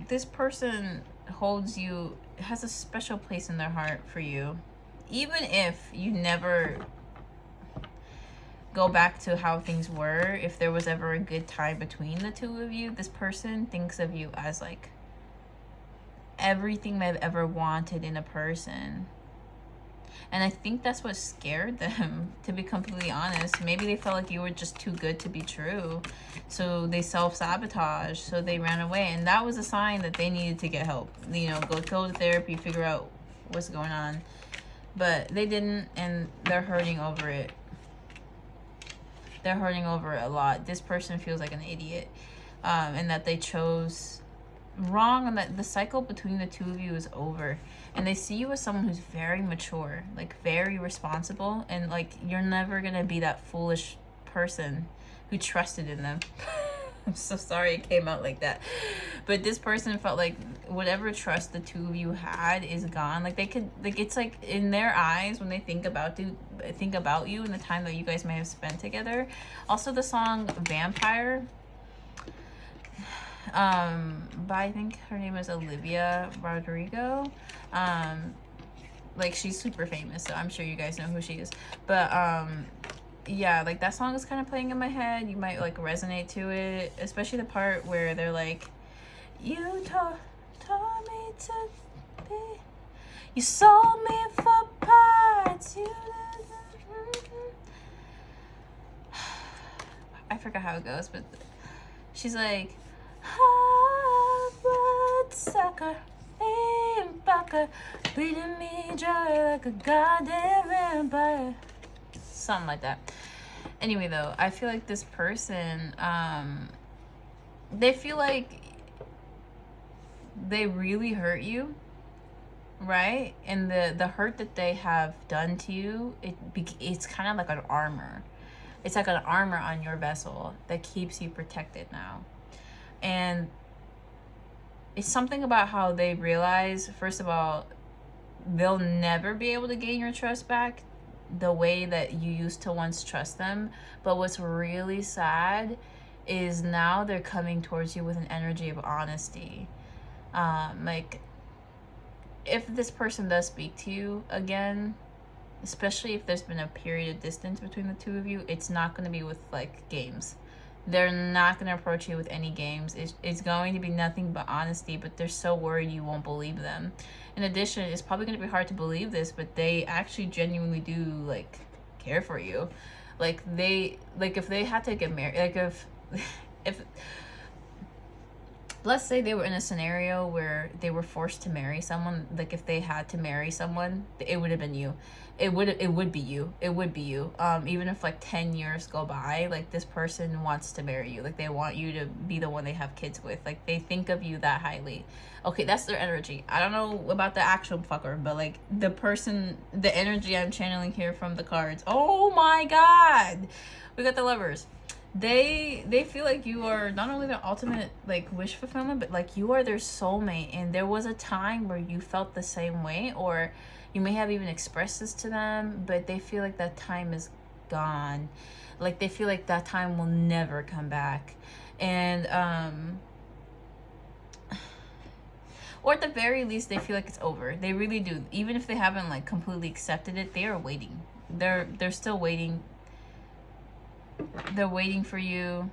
This person holds you, has a special place in their heart for you. Even if you never go back to how things were, if there was ever a good time between the two of you, this person thinks of you as like everything they've ever wanted in a person. And I think that's what scared them, to be completely honest. Maybe they felt like you were just too good to be true, so they self-sabotaged, so they ran away. And that was a sign that they needed to get help, you know, go to therapy, figure out what's going on. But they didn't, and they're hurting over it. They're hurting over it a lot. This person feels like an idiot, and that they chose wrong, and that the cycle between the two of you is over. And they see you as someone who's very mature, like very responsible, and like you're never gonna be that foolish person who trusted in them. I'm so sorry it came out like that, but this person felt like whatever trust the two of you had is gone. Like they could, like, it's like in their eyes when they think about you and the time that you guys may have spent together. Also, the song Vampire, by I think her name is Olivia Rodrigo. Like she's super famous, so I'm sure you guys know who she is. But yeah, like that song is kind of playing in my head. You might like resonate to it, especially the part where they're like, you taught me to be, you sold me for parts, I forgot how it goes, but she's like, blood sucker, fucker, bleeding me dry like a goddamn vampire. Something like that. Anyway, though, I feel like this person, they feel like they really hurt you, right? And the hurt that they have done to you, it's kind of like an armor. It's like an armor on your vessel that keeps you protected now. And it's something about how they realize, first of all, they'll never be able to gain your trust back the way that you used to once trust them. But what's really sad is now they're coming towards you with an energy of honesty. Like, if this person does speak to you again, especially if there's been a period of distance between the two of you, it's not going to be with like games. They're not going to approach you with any games. It's going to be nothing but honesty, but they're so worried you won't believe them. In addition, it's probably going to be hard to believe this, but they actually genuinely do like care for you. Like if they had to get married, like if let's say they were in a scenario where they were forced to marry someone, like if they had to marry someone, it would have been you. It would be you. Even if like 10 years go by, like this person wants to marry you. Like they want you to be the one they have kids with. Like they think of you that highly. Okay, that's their energy. I don't know about the actual fucker, but like the person, the energy I'm channeling here from the cards. Oh my God. We got the Lovers. They feel like you are not only the ultimate like wish fulfillment, but like you are their soulmate. And there was a time where you felt the same way, or you may have even expressed this to them, but they feel like that time is gone. Like they feel like that time will never come back. And or at the very least, they feel like it's over. They really do. Even if they haven't like completely accepted it, they are waiting. They're still waiting. They're waiting for you,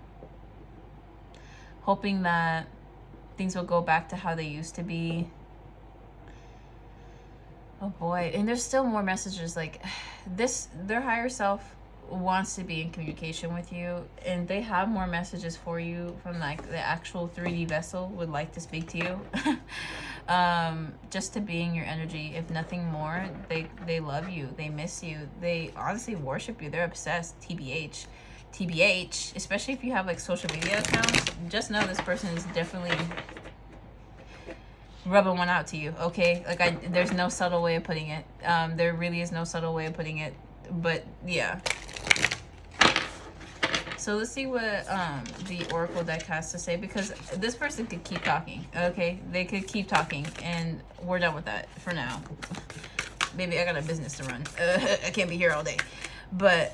hoping that things will go back to how they used to be. Oh boy. And there's still more messages like this. Their higher self wants to be in communication with you, and they have more messages for you from like the actual 3D vessel would like to speak to you. Just to be in your energy, if nothing more. They love you, they miss you, they honestly worship you, they're obsessed. TBH, especially if you have like social media accounts, just know this person is definitely rubbing one out to you, okay? Like there's no subtle way of putting it. There really is no subtle way of putting it, but yeah. So let's see what the Oracle deck has to say, because this person could keep talking. Okay, they could keep talking, and we're done with that for now. Maybe I got a business to run. I can't be here all day. But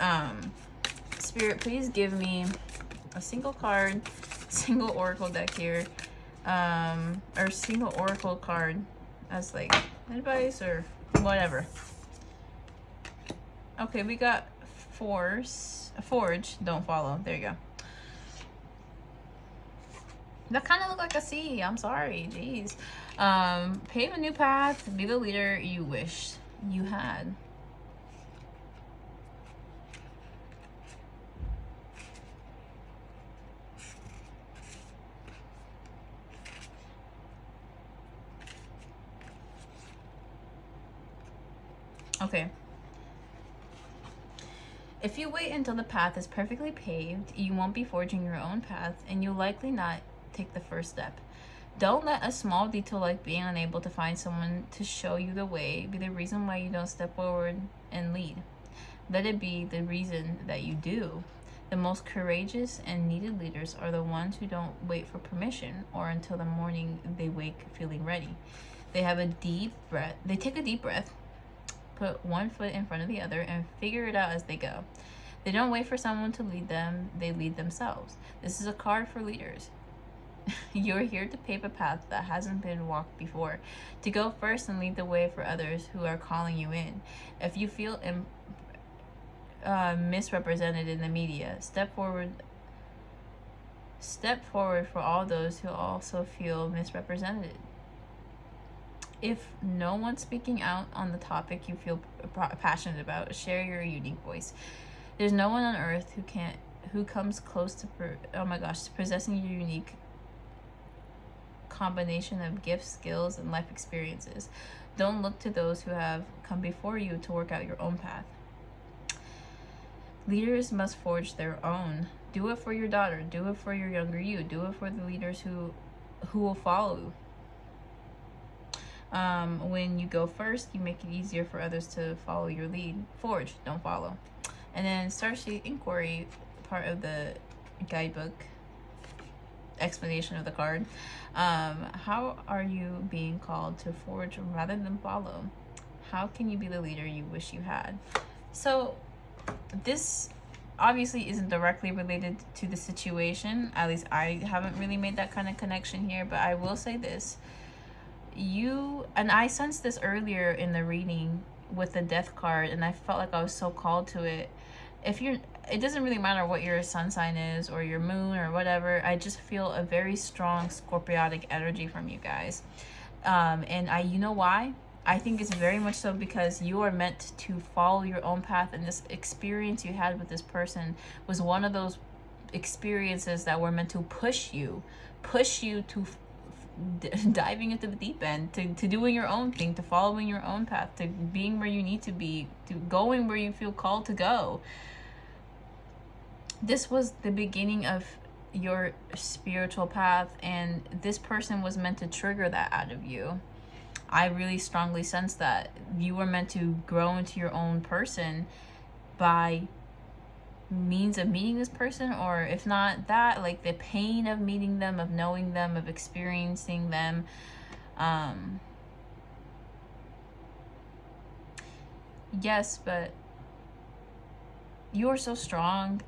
Spirit, please give me a single card, single Oracle deck here, or single Oracle card as like advice or whatever. Okay, we got Forge, don't follow. There you go. That kind of looked like a C. I'm sorry. Jeez. Pave a new path. Be the leader you wished you had. Okay. If you wait until the path is perfectly paved, you won't be forging your own path, and you'll likely not take the first step. Don't let a small detail like being unable to find someone to show you the way be the reason why you don't step forward and lead. Let it be the reason that you do. The most courageous and needed leaders are the ones who don't wait for permission or until the morning they wake feeling ready. They take a deep breath, put one foot in front of the other, and figure it out as they go. They don't wait for someone to lead them, they lead themselves. This is a card for leaders. You're here to pave a path that hasn't been walked before, to go first and lead the way for others who are calling you in. If you feel misrepresented in the media, step forward for all those who also feel misrepresented. If no one's speaking out on the topic you feel passionate about, share your unique voice. There's no one on earth who comes close to possessing your unique combination of gifts, skills, and life experiences. Don't look to those who have come before you to work out your own path. Leaders must forge their own. Do it for your daughter. Do it for your younger you. Do it for the leaders who will follow you. When you go first, you make it easier for others to follow your lead. Forge, don't follow. And then Starship Inquiry, part of the guidebook explanation of the card. How are you being called to forge rather than follow? How can you be the leader you wish you had? So this obviously isn't directly related to the situation. At least I haven't really made that kind of connection here, but I will say this. I sensed this earlier in the reading with the death card, and I felt like I was so called to it. It doesn't really matter what your sun sign is or your moon or whatever. I just feel a very strong scorpiotic energy from you guys. You know why? I think it's very much so because you are meant to follow your own path, and this experience you had with this person was one of those experiences that were meant to push you to diving into the deep end, to doing your own thing, to following your own path, to being where you need to be, to going where you feel called to go. This was the beginning of your spiritual path, and this person was meant to trigger that out of you. I really strongly sense that you were meant to grow into your own person by means of meeting this person, or if not that, like the pain of meeting them, of knowing them, of experiencing them. Yes, but you are so strong.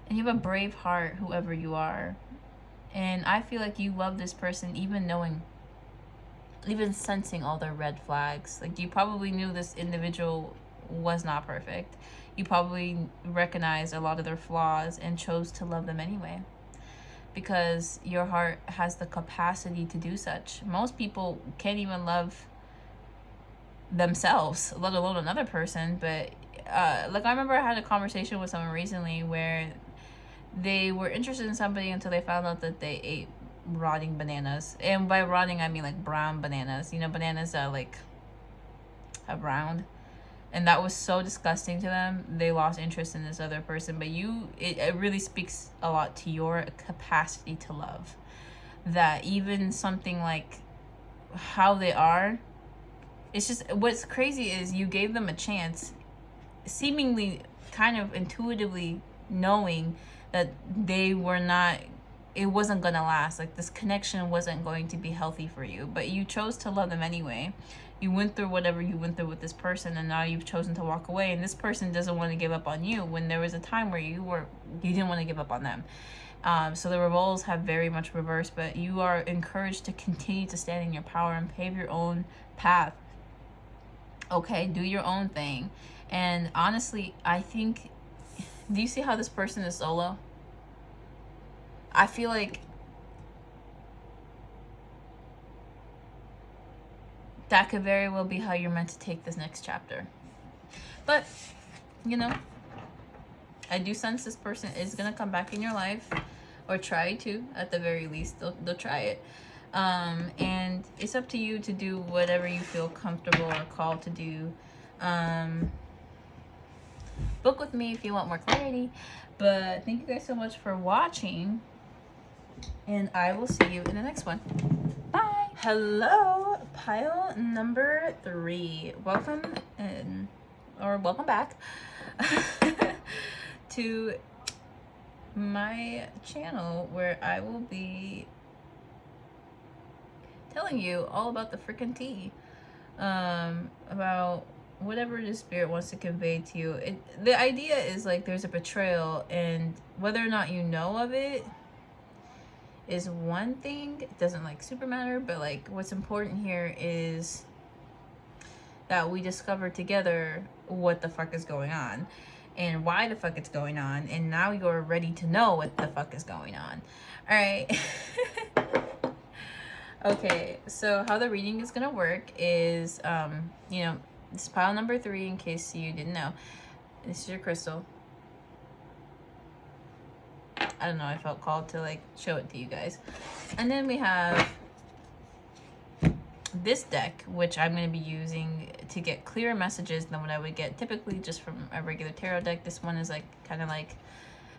And you have a brave heart, whoever you are. And I feel like you love this person even sensing all their red flags. Like, you probably knew this individual was not perfect. You probably recognized a lot of their flaws and chose to love them anyway, because your heart has the capacity to do such. Most people can't even love themselves, let alone another person. But like, I remember I had a conversation with someone recently where they were interested in somebody until they found out that they ate rotting bananas. And by rotting, I mean like brown bananas. You know, bananas that like have round. And that was so disgusting to them. They lost interest in this other person. But it really speaks a lot to your capacity to love. That even something like how they are, it's just, what's crazy is you gave them a chance, seemingly kind of intuitively knowing that they were not, it wasn't gonna last. Like, this connection wasn't going to be healthy for you, but you chose to love them anyway. You went through whatever you went through with this person, and now you've chosen to walk away, and this person doesn't want to give up on you when there was a time where you didn't want to give up on them. So the roles have very much reversed, but you are encouraged to continue to stand in your power and pave your own path. Okay, do your own thing. And honestly, I think, do you see how this person is solo? I feel like that could very well be how you're meant to take this next chapter. But, you know, I do sense this person is going to come back in your life, or try to, at the very least. They'll try it. And it's up to you to do whatever you feel comfortable or called to do. Book with me if you want more clarity. But thank you guys so much for watching, and I will see you in the next one. Bye. Hello, pile number 3. Welcome in, or welcome back to my channel, where I will be telling you all about the freaking tea, about whatever the spirit wants to convey to you. The idea is like, there's a betrayal, and whether or not you know of it is one thing. It doesn't like super matter, but like, what's important here is that we discover together what the fuck is going on and why the fuck it's going on, and now you're ready to know what the fuck is going on. All right. Okay, so how the reading is gonna work is, you know, this pile number 3, in case you didn't know, this is your crystal. I don't know, I felt called to like show it to you guys. And then we have this deck, which I'm going to be using to get clearer messages than what I would get typically just from a regular tarot deck. This one is like kind of like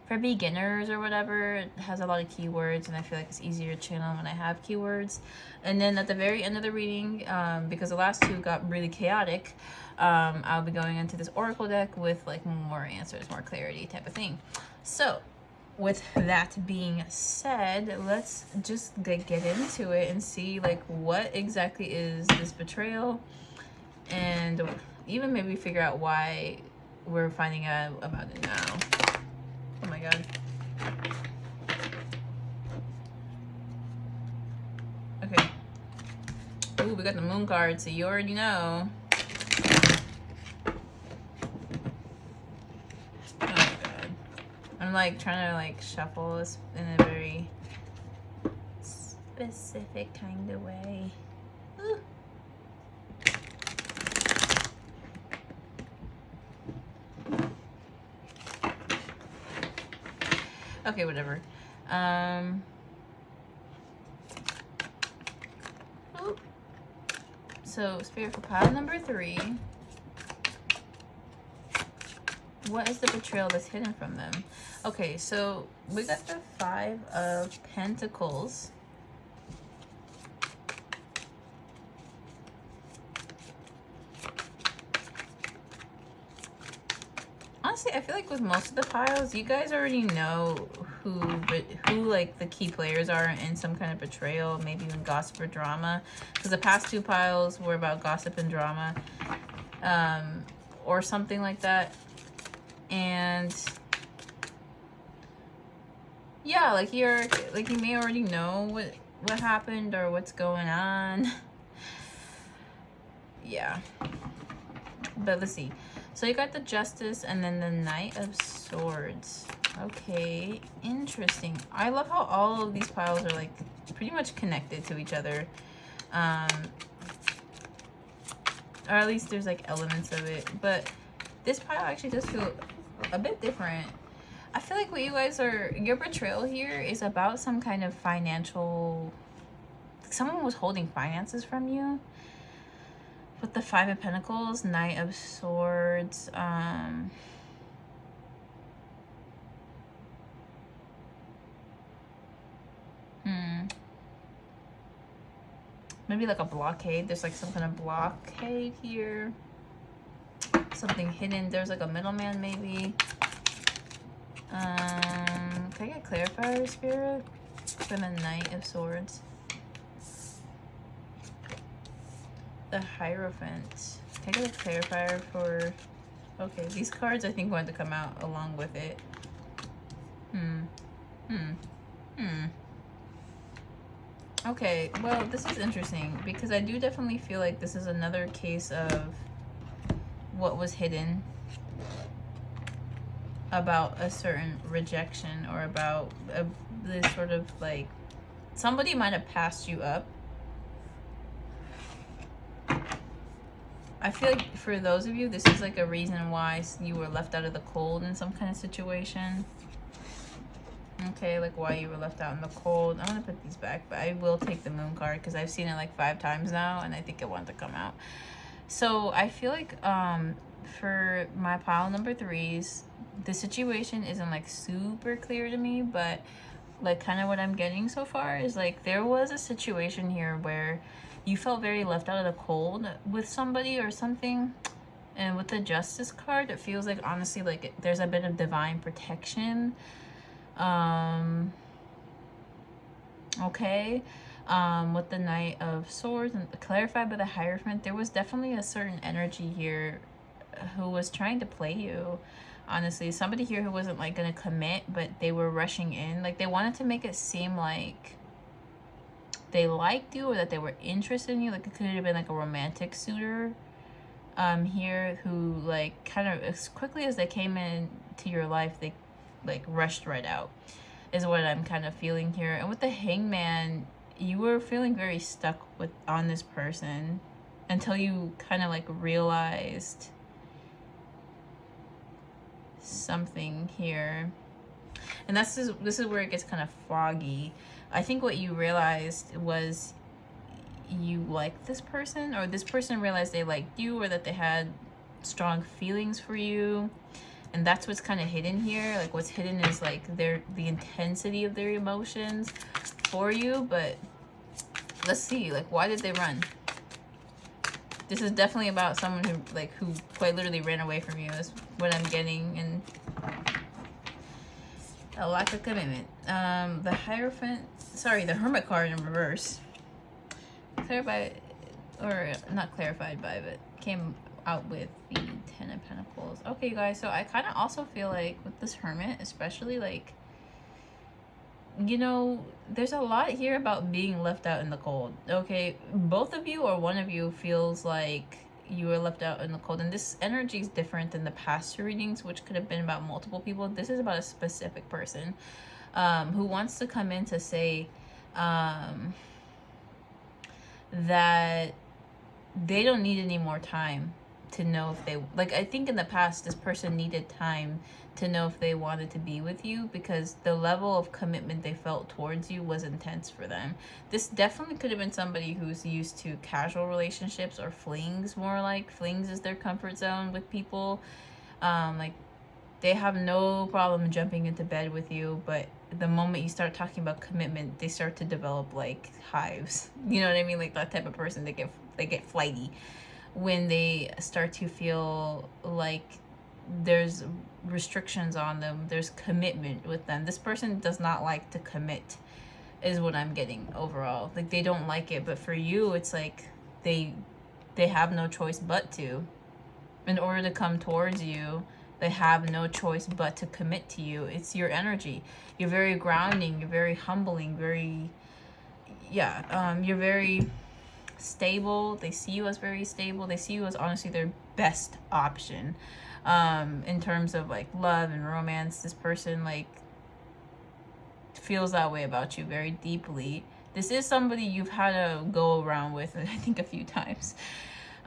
for beginners or whatever. It has a lot of keywords, and I feel like it's easier to channel when I have keywords. And then at the very end of the reading, because the last 2 got really chaotic, I'll be going into this oracle deck with like more answers, more clarity type of thing. So with that being said, let's just get into it and see like what exactly is this betrayal, and even maybe figure out why we're finding out about it now. Oh my god. Okay. Ooh, we got the moon card, so you already know. Oh my god. I'm like trying to like shuffle this in a very specific kind of way. Ooh. Okay, whatever. So spirit for pile number 3. What is the betrayal that's hidden from them? Okay, so we got the 5 of Pentacles. Honestly, I feel like with most of the piles, you guys already know who like the key players are in some kind of betrayal, maybe even gossip or drama. Because the past 2 piles were about gossip and drama, or something like that. And yeah, like you may already know what happened or what's going on. Yeah, but let's see. So you got the Justice and then the Knight of Swords. Okay, interesting. I love how all of these piles are like pretty much connected to each other, or at least there's like elements of it. But this pile actually does feel a bit different. I feel like what you guys are, your betrayal here is about some kind of financial, someone was holding finances from you. With the 5 of Pentacles, Knight of Swords, maybe like a blockade. There's like some kind of blockade here. something hidden. There's like a middleman maybe. Can I get clarifier, Spirit? For the Knight of Swords. The Hierophant. Can I get a clarifier for... Okay, these cards I think want to come out along with it. Okay, well, this is interesting because I do definitely feel like this is another case of what was hidden about a certain rejection, or about this sort of like somebody might have passed you up. I feel like for those of you, this is like a reason why you were left out of the cold in some kind of situation. Okay, like why you were left out in the cold. I'm gonna put these back, but I will take the moon card because I've seen it like 5 times now and I think it wants to come out. So I feel like for my pile number 3s, the situation isn't like super clear to me, but like kind of what I'm getting so far is like there was a situation here where you felt very left out of the cold with somebody or something. And with the Justice card, it feels like honestly like there's a bit of divine protection. Okay. With the Knight of Swords and clarified by the Hierophant, there was definitely a certain energy here who was trying to play you. Honestly, somebody here who wasn't like gonna commit, but they were rushing in. Like they wanted to make it seem like they liked you or that they were interested in you. Like it could have been like a romantic suitor here who like kind of as quickly as they came into your life, they like rushed right out, is what I'm kind of feeling here. And with the Hangman, you were feeling very stuck on this person until you kind of like realized something here. And this is where it gets kind of foggy. I think what you realized was you liked this person, or this person realized they liked you, or that they had strong feelings for you. And that's what's kind of hidden here. Like what's hidden is like the intensity of their emotions for you. But let's see, like why did they run? This is definitely about someone who quite literally ran away from you. That's what I'm getting. And a lack of commitment. The Hierophant, sorry, the Hermit card in reverse. Clarified, or not clarified by, but came out with the 10 of Pentacles. Okay, you guys, so I kind of also feel like with this Hermit, especially, like, you know, there's a lot here about being left out in the cold. Okay, both of you or one of you feels like you were left out in the cold, and this energy is different than the past 2 readings, which could have been about multiple people. This is about a specific person who wants to come in to say that they don't need any more time to know if they, like, I think in the past this person needed time to know if they wanted to be with you, because the level of commitment they felt towards you was intense for them. This definitely could have been somebody who's used to casual relationships or flings, more like flings is their comfort zone with people. Like they have no problem jumping into bed with you, but the moment you start talking about commitment, they start to develop like hives. You know what I mean? Like that type of person, they get flighty when they start to feel like there's restrictions on them, there's commitment with them. This person does not like to commit, is what I'm getting overall. Like they don't like it, but for you, it's like they have no choice but to. In order to come towards you, they have no choice but to commit to you. It's your energy. You're very grounding, you're very humbling, very, you're very stable. They see you as very stable. They see you as honestly their best option in terms of like love and romance. This person like feels that way about you very deeply. This is somebody you've had to go around with, I think, a few times.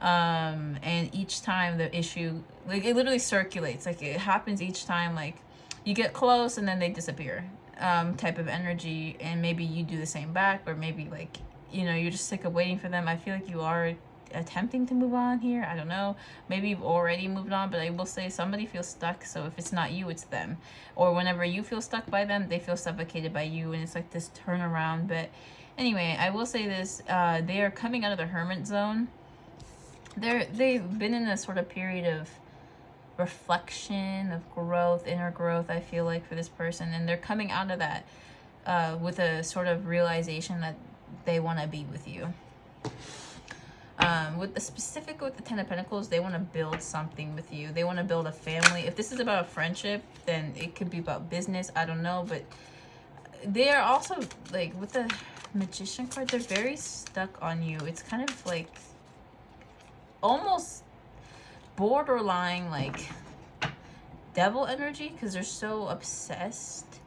And each time the issue, like it literally circulates, like it happens each time, like you get close and then they disappear, type of energy. And maybe you do the same back, or maybe like, you know, you're just sick of waiting for them. I feel like you are attempting to move on here. I don't know, maybe you've already moved on, but I will say somebody feels stuck. So if it's not you, it's them. Or whenever you feel stuck by them, they feel suffocated by you, and it's like this turnaround. But anyway, I will say this, they are coming out of the hermit zone. They've been in a sort of period of reflection of growth, inner growth, I feel like, for this person. And they're coming out of that with a sort of realization that they want to be with you. With the 10 of Pentacles, they want to build something with you. They want to build a family. If this is about a friendship, then it could be about business. I don't know. But they are also, like, with the Magician card, they're very stuck on you. It's kind of like almost borderline, like, devil energy, because they're so obsessed.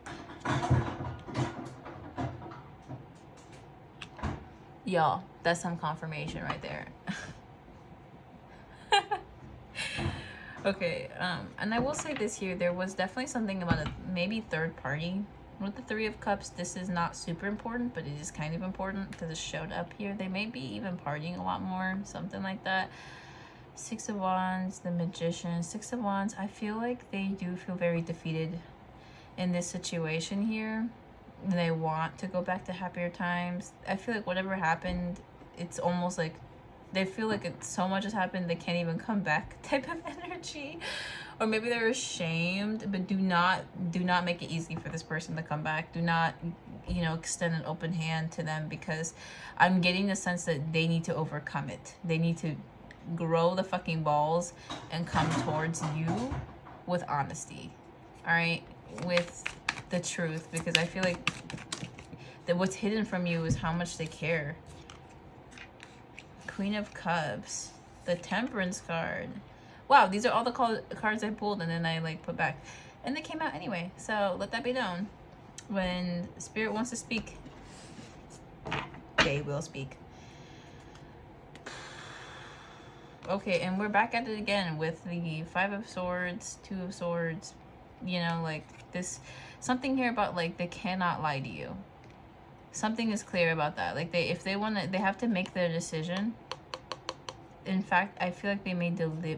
Y'all, that's some confirmation right there. Okay, and I will say this here, there was definitely something about a maybe third party. With the Three of Cups, this is not super important, but it is kind of important because it showed up here. They may be even partying a lot more, something like that. Six of Wands, the Magician. Six of Wands, I feel like they do feel very defeated in this situation here. They want to go back to happier times. I feel like whatever happened, it's almost like they feel like so much has happened they can't even come back type of energy. Or maybe they're ashamed, but do not make it easy for this person to come back. Do not, you know, extend an open hand to them, because I'm getting the sense that they need to overcome it. They need to grow the fucking balls and come towards you with honesty. All right? With the truth, because I feel like that what's hidden from you is how much they care. Queen of Cups, the Temperance card. Wow, these are all the cards I pulled and then I like put back, and they came out anyway. So let that be known. When Spirit wants to speak, they will speak. Okay, and we're back at it again with the Five of Swords, Two of Swords. You know, like this, something here about like they cannot lie to you. Something is clear about that. Like if they want to, they have to make their decision. In fact, I feel like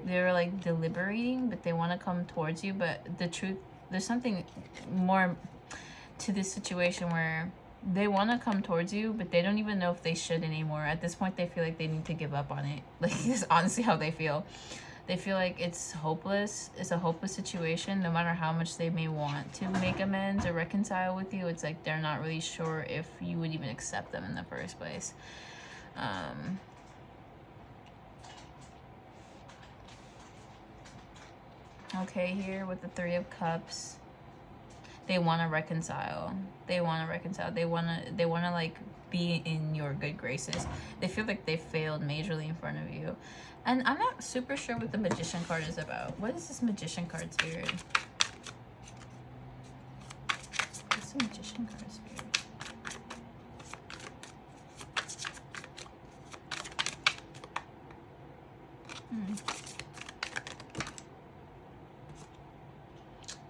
they're like deliberating, but they want to come towards you. But the truth, there's something more to this situation where they want to come towards you, but they don't even know if they should anymore. At this point, they feel like they need to give up on it. Like, this is honestly how they feel. They feel like it's hopeless. It's a hopeless situation. No matter how much they may want to make amends or reconcile with you, it's like they're not really sure if you would even accept them in the first place. Okay, here with the Three of Cups, they want to reconcile. They want to reconcile. They want to like be in your good graces. They feel like they failed majorly in front of you. And I'm not super sure what the Magician card is about. What is this Magician card, Spirit? What's the Magician card, Spirit?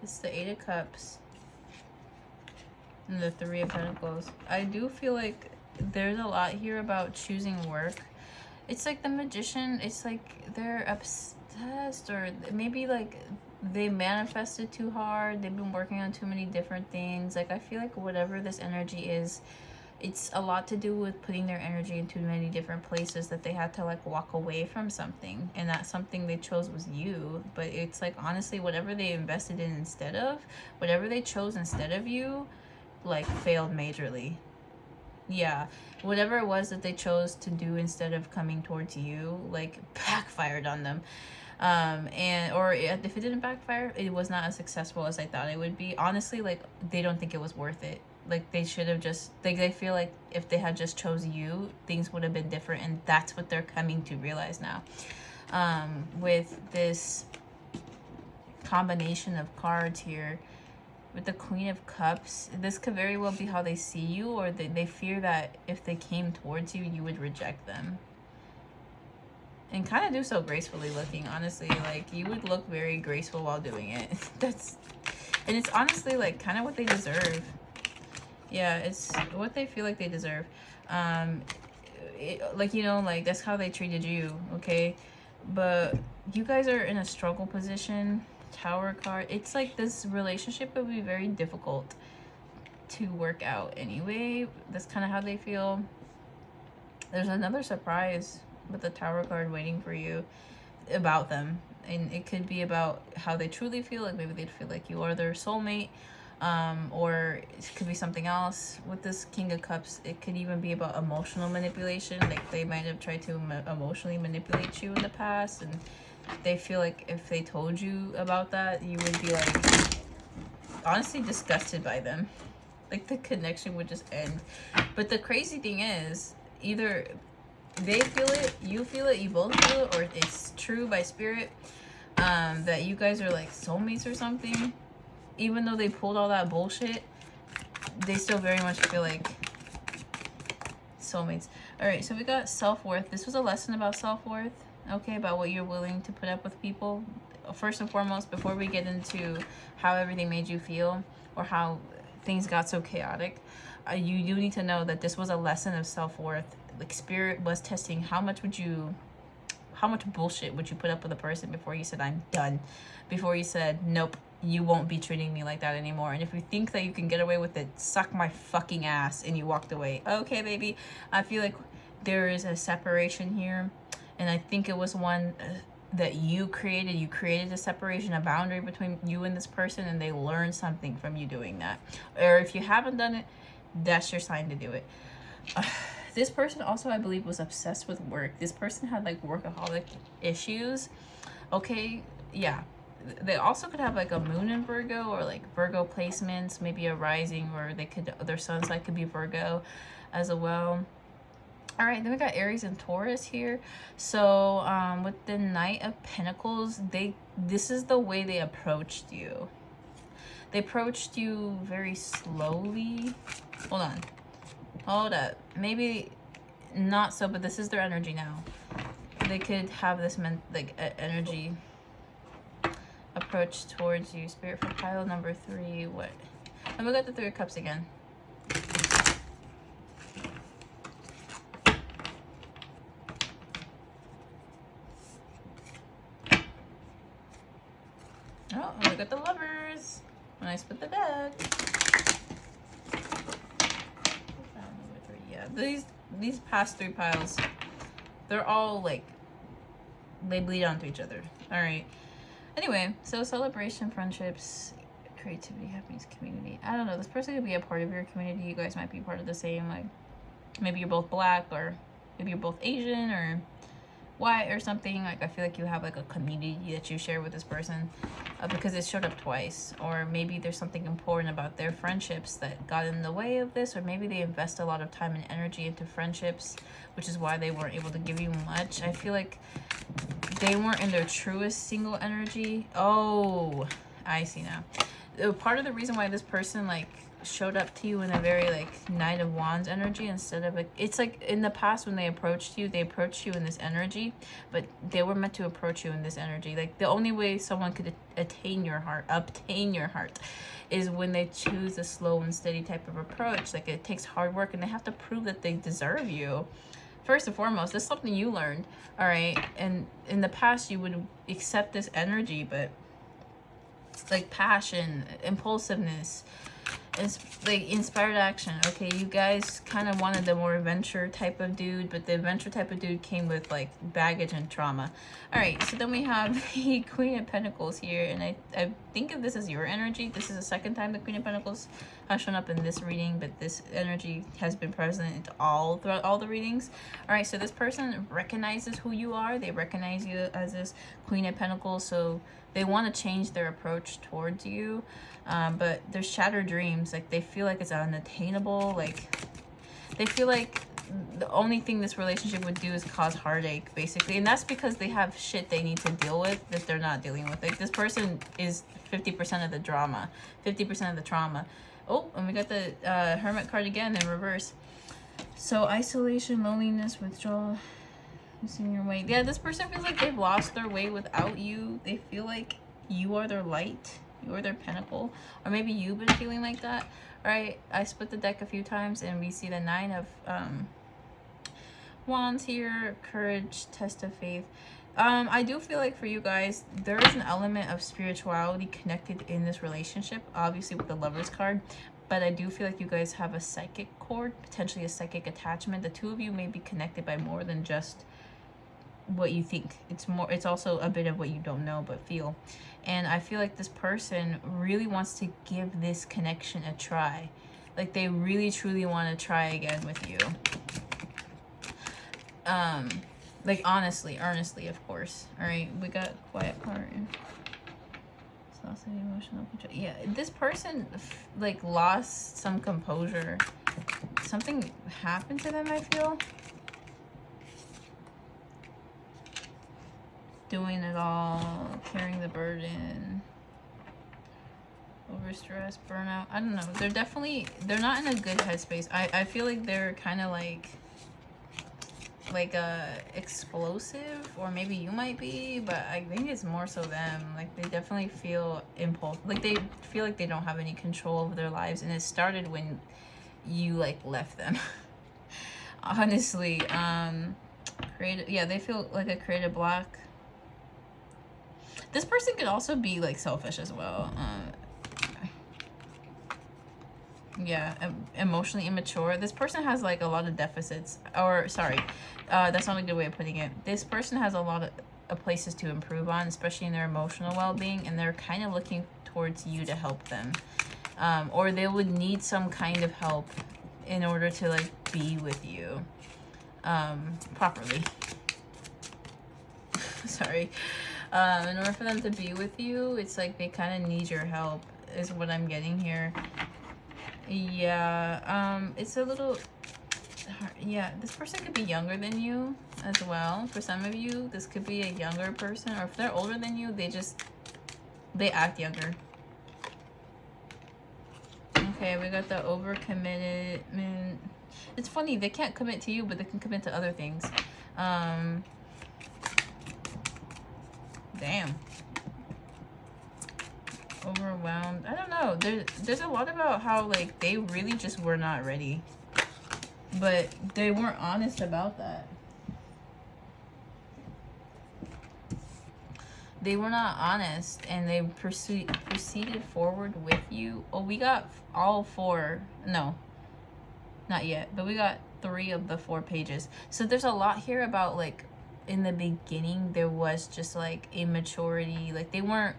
It's the Eight of Cups and the Three of Pentacles. I do feel like there's a lot here about choosing work. It's like the Magician, it's like they're obsessed, or maybe like they manifested too hard. They've been working on too many different things. Like, I feel like whatever this energy is, it's a lot to do with putting their energy into many different places, that they had to like walk away from something, and that something they chose was you. But it's like, honestly, whatever they invested in instead of, whatever they chose instead of you, like failed majorly. Yeah, whatever it was that they chose to do instead of coming towards you, like, backfired on them. Or if it didn't backfire, it was not as successful as I thought it would be. Honestly, like, they don't think it was worth it. Like, they should have just, like, they feel like if they had just chose you, things would have been different, and that's what they're coming to realize now. With this combination of cards here, with the Queen of Cups, this could very well be how they see you, or they fear that if they came towards you, you would reject them. And kind of do so gracefully looking, honestly. Like, you would look very graceful while doing it. And it's honestly, like, kind of what they deserve. Yeah, it's what they feel like they deserve. Like, you know, like, that's how they treated you, okay? But you guys are in a struggle position. Tower card. It's like this relationship would be very difficult to work out anyway. That's kind of how they feel. There's another surprise with the Tower card waiting for you about them. And it could be about how they truly feel, like maybe they feel like you are their soulmate, or it could be something else. With this King of Cups, it could even be about emotional manipulation, like they might have tried to emotionally manipulate you in the past, and they feel like if they told you about that, you would be like honestly disgusted by them, like the connection would just end. But the crazy thing is, either they feel it, you both feel it, or it's true by spirit, that you guys are like soulmates or something. Even though they pulled all that bullshit, they still very much feel like soulmates. All right, so we got self-worth. This was a lesson about self-worth, okay, about what you're willing to put up with people. First and foremost, before we get into how everything made you feel or how things got so chaotic, you do need to know that this was a lesson of self-worth. Like spirit was testing how much bullshit would you put up with a person before you said I'm done, before you said nope, you won't be treating me like that anymore. And if you think that you can get away with it, suck my fucking ass, and you walked away. Okay, baby, I feel like there is a separation here, and I think it was one that you created a separation, a boundary between you and this person, and they learned something from you doing that. Or if you haven't done it, that's your sign to do it. This person also, I believe, was obsessed with work. This person had like workaholic issues. Okay, yeah. They also could have like a moon in Virgo, or like Virgo placements, maybe a rising, or their sun sign could be Virgo as well. All right, then we got Aries and Taurus here. So with the Knight of Pentacles, this is the way they approached you. They approached you very slowly. Hold up. Maybe not so, but this is their energy now. They could have this energy approach towards you. Spirit for pile number 3. What? And we got the 3 of Cups again. Oh, and we got the Lovers when I split the deck. Yeah, these past 3 piles, they're all like, they bleed onto each other. All right. Anyway, so celebration, friendships, creativity, happiness, community. I don't know. This person could be a part of your community. You guys might be part of the same, like maybe you're both black, or maybe you're both Asian or white or something. Like I feel like you have like a community that you share with this person, because it showed up twice. Or maybe there's something important about their friendships that got in the way of this, or maybe they invest a lot of time and energy into friendships, which is why they weren't able to give you much. I feel like they weren't in their truest single energy. Oh, I see now. Part of the reason why this person like showed up to you in a very like Knight of Wands energy, instead of it's like in the past when they approached you in this energy, but they were meant to approach you in this energy. Like the only way someone could obtain your heart is when they choose a slow and steady type of approach. Like it takes hard work, and they have to prove that they deserve you. First and foremost, this is something you learned, all right? And in the past, you would accept this energy, but like passion, impulsiveness, it's like inspired action. Okay, you guys kind of wanted the more adventure type of dude, but the adventure type of dude came with like baggage and trauma. All right, so then we have the Queen of Pentacles here, and I think if this is your energy, this is the second time the Queen of Pentacles has shown up in this reading, but this energy has been present throughout all the readings. All right, so this person recognizes who you are. They recognize you as this Queen of Pentacles, so they want to change their approach towards you. But there's shattered dreams. Like they feel like it's unattainable. Like they feel like the only thing this relationship would do is cause heartache, basically. And that's because they have shit they need to deal with that they're not dealing with. Like this person is 50% of the drama, 50% of the trauma. Oh, and we got the Hermit card again in reverse. So isolation, loneliness, withdrawal, losing your way. Yeah, this person feels like they've lost their way without you. They feel like you are their light. You are their pinnacle. Or maybe you've been feeling like that. All right, I split the deck a few times, and we see the 9 of Wands here. Courage, test of faith. I do feel like for you guys, there is an element of spirituality connected in this relationship, obviously with the Lovers card. But I do feel like you guys have a psychic cord, potentially a psychic attachment. The two of you may be connected by more than just what you think. It's also a bit of what you don't know but feel. And I feel like this person really wants to give this connection a try. Like they really truly want to try again with you. Like honestly, earnestly, of course. All right, we got quiet part. Loss of emotional control. Yeah, this person like lost some composure. Something happened to them, I feel. Doing it all, carrying the burden, overstress, burnout. I don't know. They're not in a good headspace. I feel like they're kind of like explosive, or maybe you might be, but I think it's more so them. Like they definitely feel impulse, like they feel like they don't have any control over their lives, and it started when you like left them. Honestly, creative, yeah, they feel like a creative block. This person could also be like selfish as well. Yeah, emotionally immature. This person has like a lot of deficits, or sorry, that's not a good way of putting it. This person has a lot of places to improve on, especially in their emotional well-being, and they're kind of looking towards you to help them, or they would need some kind of help in order to like be with you properly. Sorry. In order for them to be with you, it's like they kind of need your help is what I'm getting here. Yeah, it's a little hard. Yeah, this person could be younger than you as well. For some of you, this could be a younger person, or if they're older than you, they act younger. Okay, we got the overcommitment. It's funny, they can't commit to you, but they can commit to other things. Damn. Overwhelmed. I don't know. There's a lot about how like they really just were not ready, but they weren't honest about that. They were not honest, and they proceeded forward with you. Oh, we got all four. No, not yet, but we got 3 of the 4 pages. So there's a lot here about like in the beginning there was just like immaturity. Like they weren't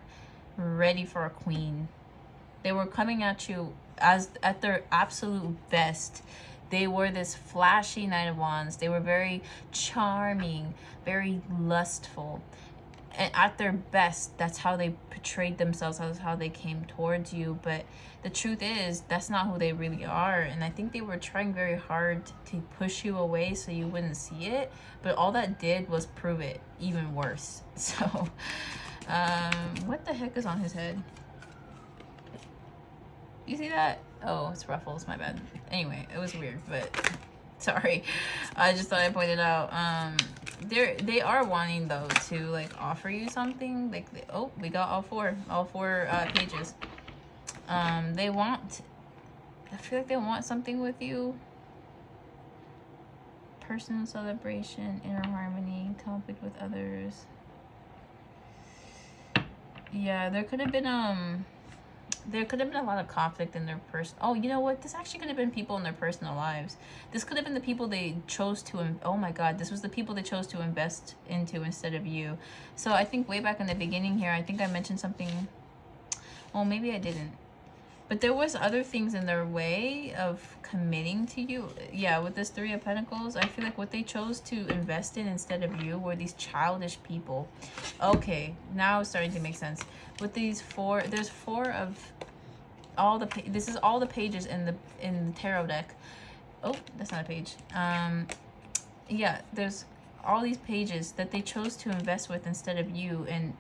ready for a queen. They were coming at you as at their absolute best. They were this flashy Knight of Wands. They were very charming, very lustful, and at their best, that's how they portrayed themselves. That's how they came towards you. But the truth is, that's not who they really are. And I think they were trying very hard to push you away so you wouldn't see it, but all that did was prove it even worse. So what the heck is on his head? You see that? Oh, it's ruffles, my bad. Anyway, it was weird, but sorry. I just thought I'd point it out. They are wanting though to like offer you something. Like oh, we got all four pages. They want, I feel like they want something with you. Personal celebration, inner harmony, conflict with others. Yeah, there could have been a lot of conflict in their person. Oh, you know what? This actually could have been people in their personal lives. This could have been the people they chose to. Oh my God, this was the people they chose to invest into instead of you. So I think way back in the beginning here, I think I mentioned something. Well, maybe I didn't. But there was other things in their way of committing to you. Yeah, with this 3 of Pentacles, I feel like what they chose to invest in instead of you were these childish people. Okay, now it's starting to make sense. With these 4, there's 4 of all the this is all the pages in the tarot deck. Oh, that's not a page. Yeah, there's all these pages that they chose to invest with instead of you, and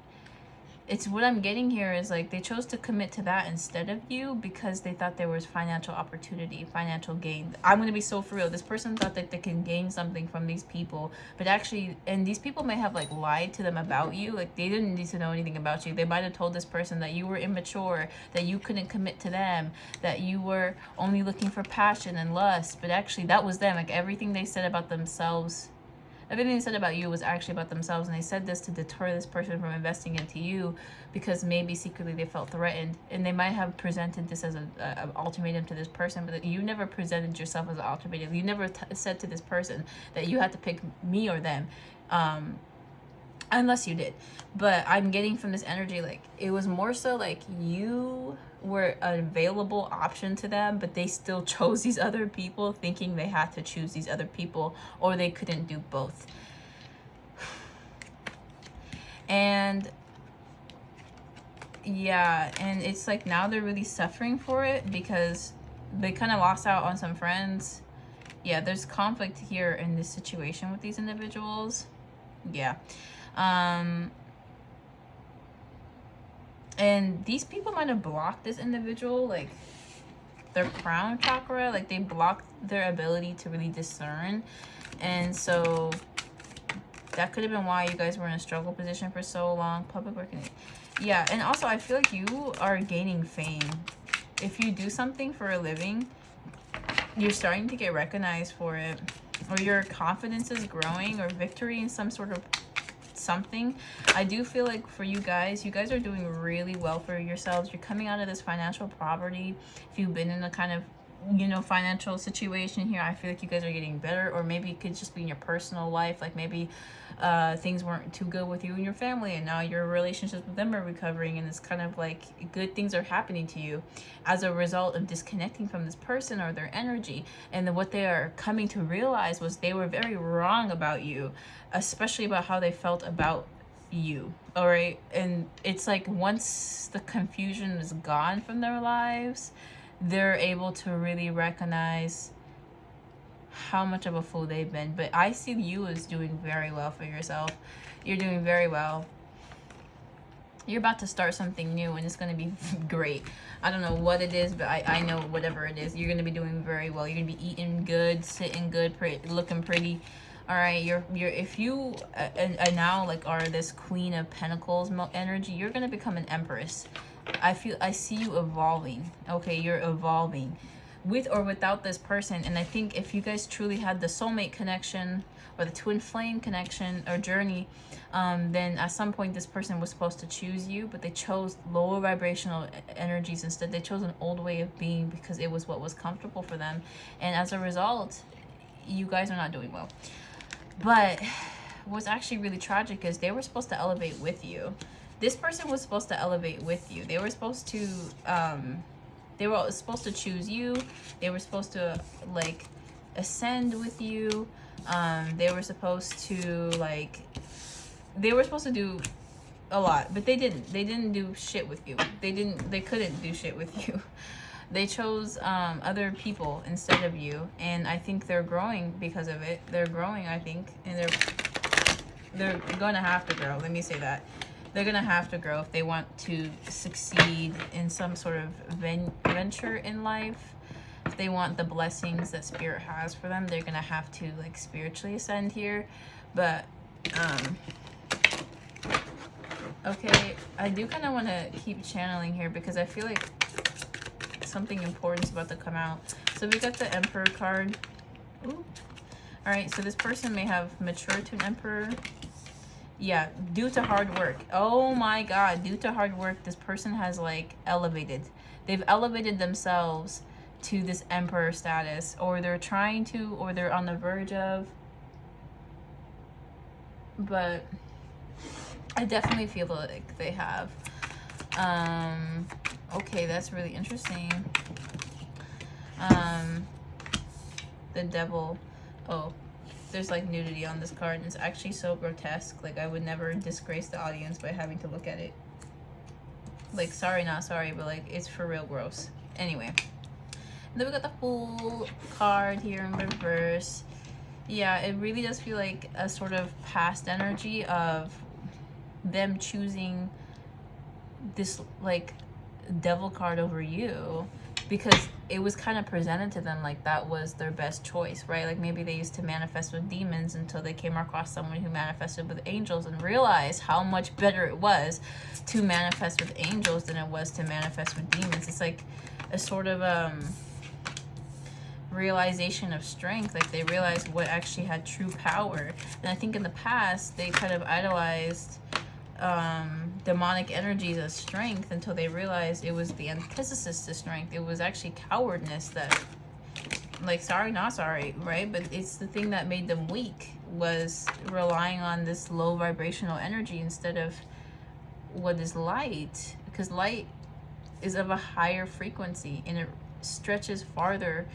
it's what I'm getting here is like they chose to commit to that instead of you because they thought there was financial opportunity, financial gain. I'm going to be so for real. This person thought that they can gain something from these people, but actually, and these people may have like lied to them about you. Like they didn't need to know anything about you. They might have told this person that you were immature, that you couldn't commit to them, that you were only looking for passion and lust, but actually that was them. Like everything they said about themselves, everything they said about you was actually about themselves, and they said this to deter this person from investing into you because maybe secretly they felt threatened, and they might have presented this as an ultimatum to this person, but you never presented yourself as an ultimatum. You never said to this person that you had to pick me or them. Unless you did. But I'm getting from this energy, like, it was more so like you were an available option to them, but they still chose these other people, thinking they had to choose these other people, or they couldn't do both. And yeah, and it's like now they're really suffering for it because they kind of lost out on some friends. Yeah, there's conflict here in this situation with these individuals. Yeah. And these people might have blocked this individual, like their crown chakra, like they blocked their ability to really discern. And so that could have been why you guys were in a struggle position for so long. Public working. Yeah, and also I feel like you are gaining fame. If you do something for a living, you're starting to get recognized for it, or your confidence is growing, or victory in some sort of something. I do feel like for you guys are doing really well for yourselves. You're coming out of this financial poverty. If you've been in a kind of, you know, financial situation here, I feel like you guys are getting better. Or maybe it could just be in your personal life, like maybe things weren't too good with you and your family, and now your relationships with them are recovering, and it's kind of like good things are happening to you as a result of disconnecting from this person or their energy. And then what they are coming to realize was they were very wrong about you, especially about how they felt about you. All right. And it's like once the confusion is gone from their lives, they're able to really recognize how much of a fool they've been. But I see you as doing very well for yourself. You're doing very well. You're about to start something new, and it's going to be great. I don't know what it is, but I know whatever it is, you're going to be doing very well. You're going to be eating good, sitting good, looking pretty. All right, you're if you and now like are this Queen of Pentacles energy, you're going to become an Empress. I see you evolving. Okay, you're evolving with or without this person. And I think if you guys truly had the soulmate connection or the twin flame connection or journey, then at some point this person was supposed to choose you, but they chose lower vibrational energies instead. They chose an old way of being because it was what was comfortable for them, and as a result, you guys are not doing well. But what's actually really tragic is they were supposed to elevate with you. This person was supposed to elevate with you. They were supposed to choose you. They were supposed to like ascend with you. They were supposed to do a lot, but they didn't do shit with you. They couldn't do shit with you. They chose other people instead of you, and I think they're growing because of it. They're growing, I think, and they're going to have to grow. Let me say that. They're going to have to grow if they want to succeed in some sort of venture in life. If they want the blessings that Spirit has for them, they're going to have to like spiritually ascend here. But okay, I do kind of want to keep channeling here because I feel like something important is about to come out. So we got the Emperor card. Ooh. All right, so this person may have matured to an Emperor. Yeah, due to hard work. Oh my God, due to hard work, this person has like elevated. They've elevated themselves to this Emperor status, or they're trying to, or they're on the verge of. But I definitely feel like they have. Okay, that's really interesting. The Devil. Oh, there's like nudity on this card, and it's actually so grotesque. Like I would never disgrace the audience by having to look at it. Like sorry, not sorry, but like it's for real gross. Anyway, then we got the Fool card here in reverse. Yeah, it really does feel like a sort of past energy of them choosing this like Devil card over you, because it was kind of presented to them like that was their best choice, right? Like maybe they used to manifest with demons until they came across someone who manifested with angels and realized how much better it was to manifest with angels than it was to manifest with demons. It's like a sort of realization of strength. Like they realized what actually had true power. And I think in the past they kind of idolized demonic energies as strength until they realized it was the antithesis to strength. It was actually cowardness that, like, sorry, not sorry, right? But it's the thing that made them weak was relying on this low vibrational energy instead of what is light, because light is of a higher frequency and it stretches farther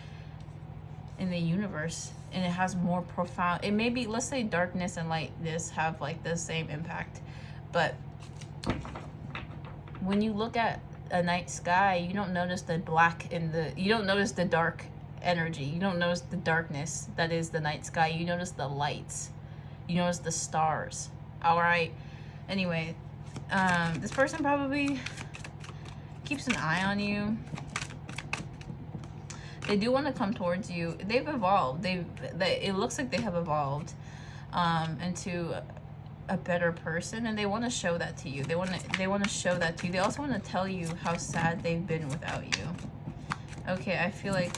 in the universe, and it has more profound, it may be, let's say darkness and lightness have like the same impact, but when you look at a night sky, you don't notice the black in the, you don't notice the dark energy, you don't notice the darkness that is the night sky, you notice the lights, you notice the stars. All right, anyway, this person probably keeps an eye on you. They do want to come towards you. They've evolved. It looks like they have evolved into a better person, and they want to show that to you. They want to show that to you. They also want to tell you how sad they've been without you. Okay, I feel like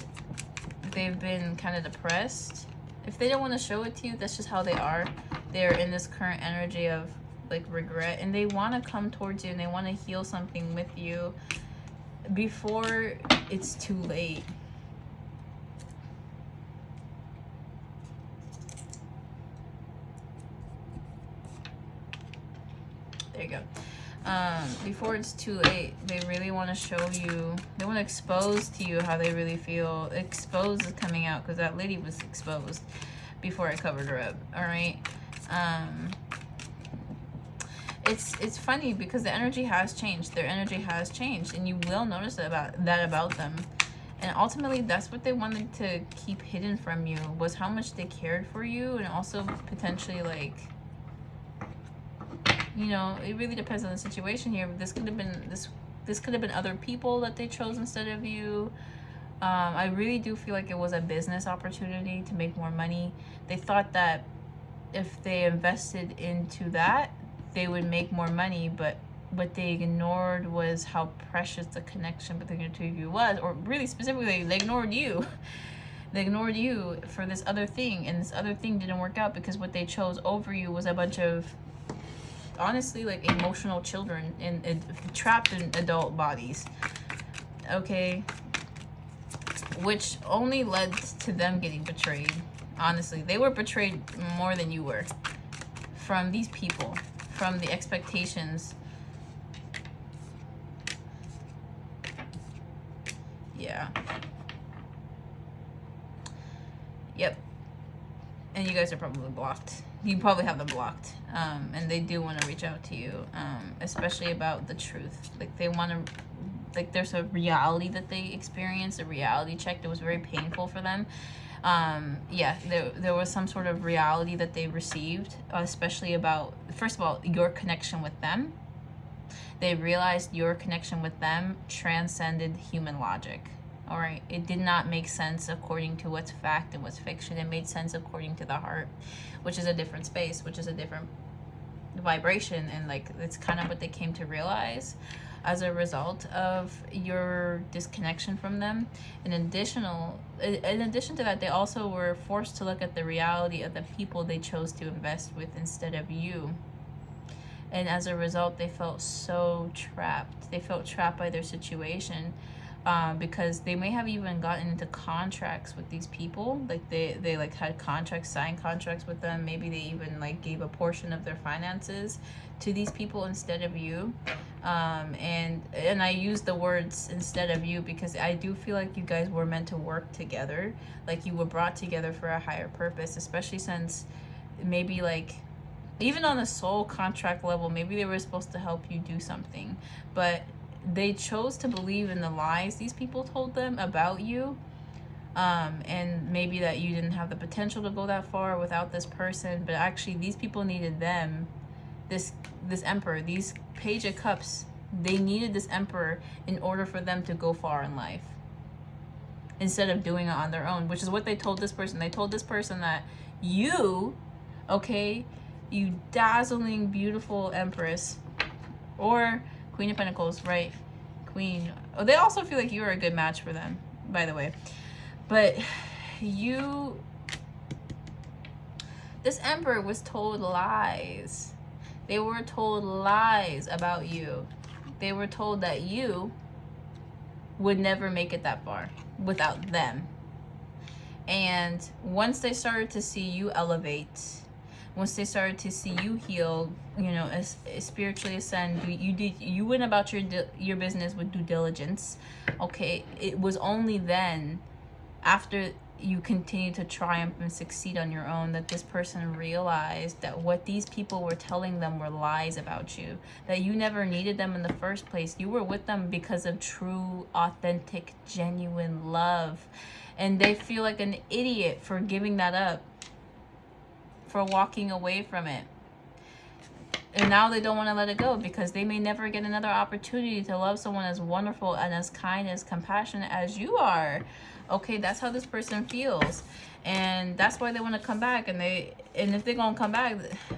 they've been kind of depressed. If they don't want to show it to you, that's just how they are. They're in this current energy of like regret, and they want to come towards you and they want to heal something with you before it's too late. There you go. Before it's too late, they really want to show you, they want to expose to you how they really feel. Expose is coming out because that lady was exposed before I covered her up. All right. It's funny because the energy has changed. Their energy has changed, and you will notice about them. And ultimately, that's what they wanted to keep hidden from you, was how much they cared for you, and also potentially like, you know, it really depends on the situation here. This could have been this could have been other people that they chose instead of you. I really do feel like it was a business opportunity to make more money. They thought that if they invested into that, they would make more money, but what they ignored was how precious the connection between the two of you was, or really specifically, they ignored you. They ignored you for this other thing, and this other thing didn't work out because what they chose over you was a bunch of, honestly, like emotional children and trapped in adult bodies. Okay, which only led to them getting betrayed. Honestly, they were betrayed more than you were from these people, from the expectations. Yeah. Yep. And you guys are probably blocked. You probably have them blocked. And they do want to reach out to you, especially about the truth. Like they want to, like there's a reality that they experienced, a reality check that was very painful for them. Yeah, there was some sort of reality that they received, especially about, first of all, your connection with them. They realized your connection with them transcended human logic. All right, it did not make sense according to what's fact and what's fiction. It made sense according to the heart, which is a different space, which is a different vibration, and like it's kind of what they came to realize as a result of your disconnection from them. In addition to that, they also were forced to look at the reality of the people they chose to invest with instead of you. And as a result, they felt so trapped. They felt trapped by their situation, because they may have even gotten into contracts with these people. Like they like had contracts, signed contracts with them. Maybe they even like gave a portion of their finances to these people instead of you. And I use the words instead of you because I do feel like you guys were meant to work together. Like you were brought together for a higher purpose, especially since maybe like, even on a soul contract level, maybe they were supposed to help you do something, but they chose to believe in the lies these people told them about you, and maybe that you didn't have the potential to go that far without this person, but actually these people needed them, this emperor, these Page of Cups, they needed this emperor in order for them to go far in life, instead of doing it on their own, which is what they told this person. They told this person that you, okay, you dazzling, beautiful Empress, or Queen of Pentacles, right? Queen. Oh, they also feel like you're a good match for them, by the way. But you, this Emperor was told lies. They were told lies about you. They were told that you would never make it that far without them. And once they started to see you elevate, once they started to see you heal, you know, as spiritually ascend, you went about your business with due diligence. Okay, it was only then, after you continue to triumph and succeed on your own, that this person realized that what these people were telling them were lies about you, that you never needed them in the first place. You were with them because of true, authentic, genuine love, and they feel like an idiot for giving that up, for walking away from it. And now they don't want to let it go because they may never get another opportunity to love someone as wonderful and as kind, as compassionate as you are. Okay, that's how this person feels, and that's why they want to come back. And if they're gonna come back,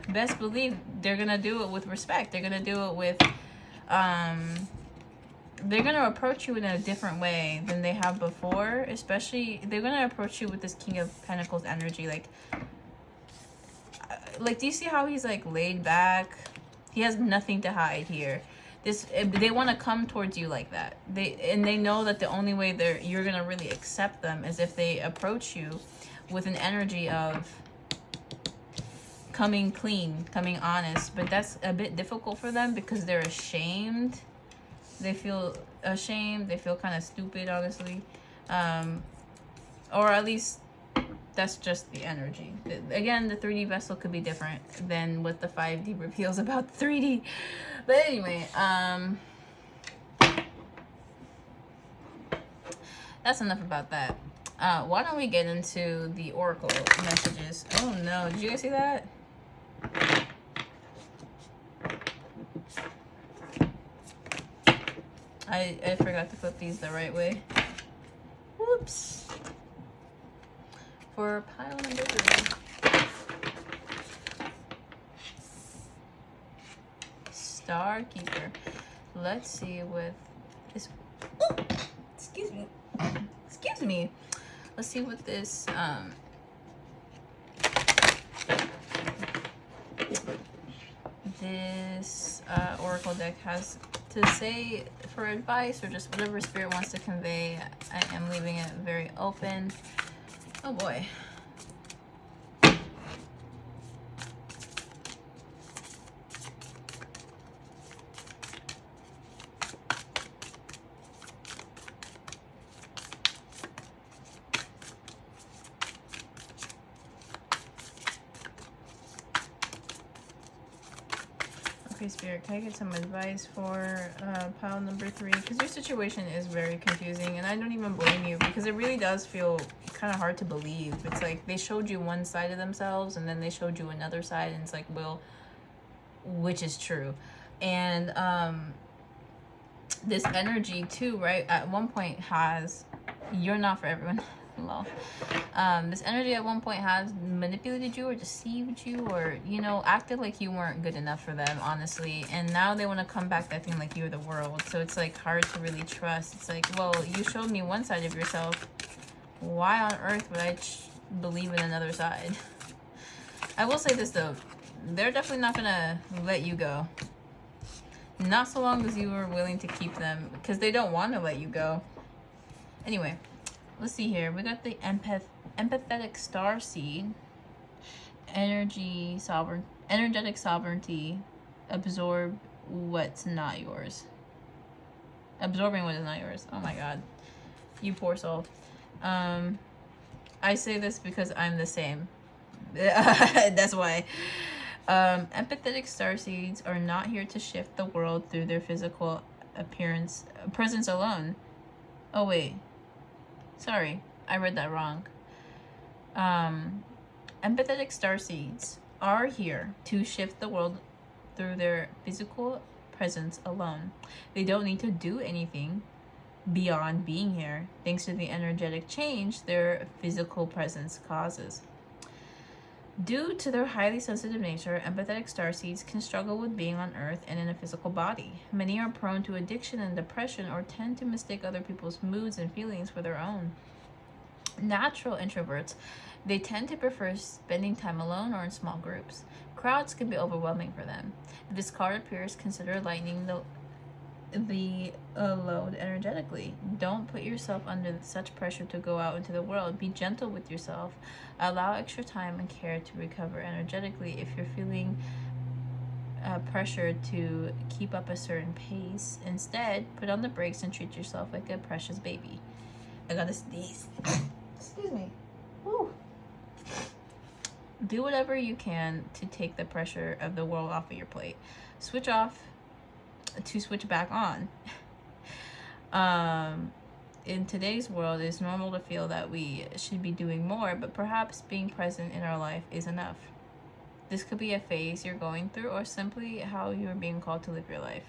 best believe they're gonna do it with respect. They're gonna do it with they're gonna approach you in a different way than they have before. Especially, they're gonna approach you with this King of Pentacles energy. Like, do you see how he's like laid back? He has nothing to hide here. They want to come towards you like that. They know that the only way you're gonna really accept them is if they approach you with an energy of coming clean, coming honest. But that's a bit difficult for them because they're ashamed. They feel ashamed. They feel kind of stupid, honestly, or at least that's just the energy. Again, the 3D vessel could be different than what the 5D reveals about 3D. But anyway, that's enough about that. Why don't we get into the oracle messages? Oh no, did you guys see that? I forgot to flip these the right way. Whoops. For pile number 3. Star Keeper. Let's see with this. Oh, excuse me. Excuse me. Let's see what this oracle deck has to say for advice, or just whatever Spirit wants to convey. I am leaving it very open. Oh boy. Okay, Spirit, can I get some advice for pile number 3? Because your situation is very confusing, and I don't even blame you, because it really does feel kind of hard to believe. It's like they showed you one side of themselves, and then they showed you another side, and it's like, well, which is true? And this energy too, right, at one point has, you're not for everyone. Lol. This energy at one point has manipulated you or deceived you, or, you know, acted like you weren't good enough for them, honestly. And now they want to come back acting like you're the world. So it's like hard to really trust. It's like, well, you showed me one side of yourself. Why on earth would I believe in another side? I will say this though, they're definitely not gonna let you go. Not so long as you are willing to keep them, because they don't want to let you go. Anyway, let's see here. We got the empathetic star seed, energetic sovereignty, absorb what's not yours. Absorbing what is not yours. Oh my god, you poor soul. I say this because I'm the same. That's why. Empathetic starseeds are not here to shift the world through their physical presence alone. Oh wait, sorry, I read that wrong. Empathetic starseeds are here to shift the world through their physical presence alone. They don't need to do anything beyond being here, thanks to the energetic change their physical presence causes. Due to their highly sensitive nature, empathetic starseeds can struggle with being on Earth and in a physical body. Many are prone to addiction and depression, or tend to mistake other people's moods and feelings for their own. Natural introverts, they tend to prefer spending time alone or in small groups. Crowds can be overwhelming for them. If this card appears, consider lightening the the load energetically. Don't put yourself under such pressure to go out into the world. Be gentle with yourself. Allow extra time and care to recover energetically. If you're feeling pressure to keep up a certain pace, instead put on the brakes and treat yourself like a precious baby. I gotta sneeze. Excuse me. Woo. Do whatever you can to take the pressure of the world off of your plate. Switch off to switch back on. In today's world, it's normal to feel that we should be doing more, but perhaps being present in our life is enough. This could be a phase you're going through, or simply how you're being called to live your life.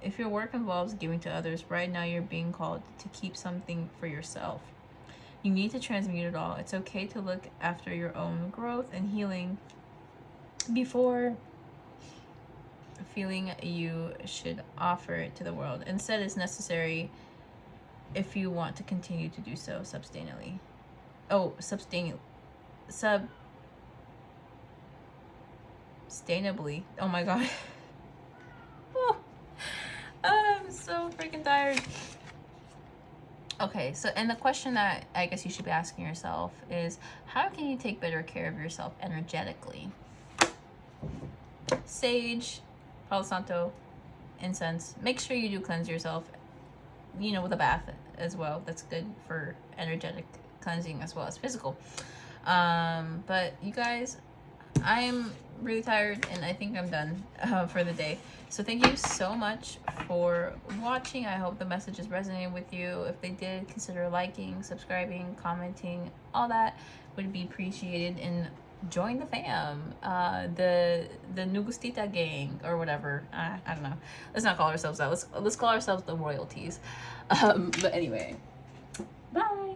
If your work involves giving to others, right now you're being called to keep something for yourself. You need to transmute it all. It's okay to look after your own growth and healing before feeling you should offer it to the world. Instead, it's necessary if you want to continue to do so sustainably. Sustainably. Oh my god. Oh, I'm so freaking tired. Okay, so and the question that I guess you should be asking yourself is, how can you take better care of yourself energetically? Sage, Palo Santo, incense. Make sure you do cleanse yourself, with a bath as well. That's good for energetic cleansing as well as physical. But you guys, I am really tired and I think I'm done for the day. So thank you so much for watching. I hope the message is resonating with you. If they did, consider liking, subscribing, commenting. All that would be appreciated, and join the fam, the Negustita gang or whatever. I don't know. Let's not call ourselves that. Let's call ourselves the royalties. But anyway, bye.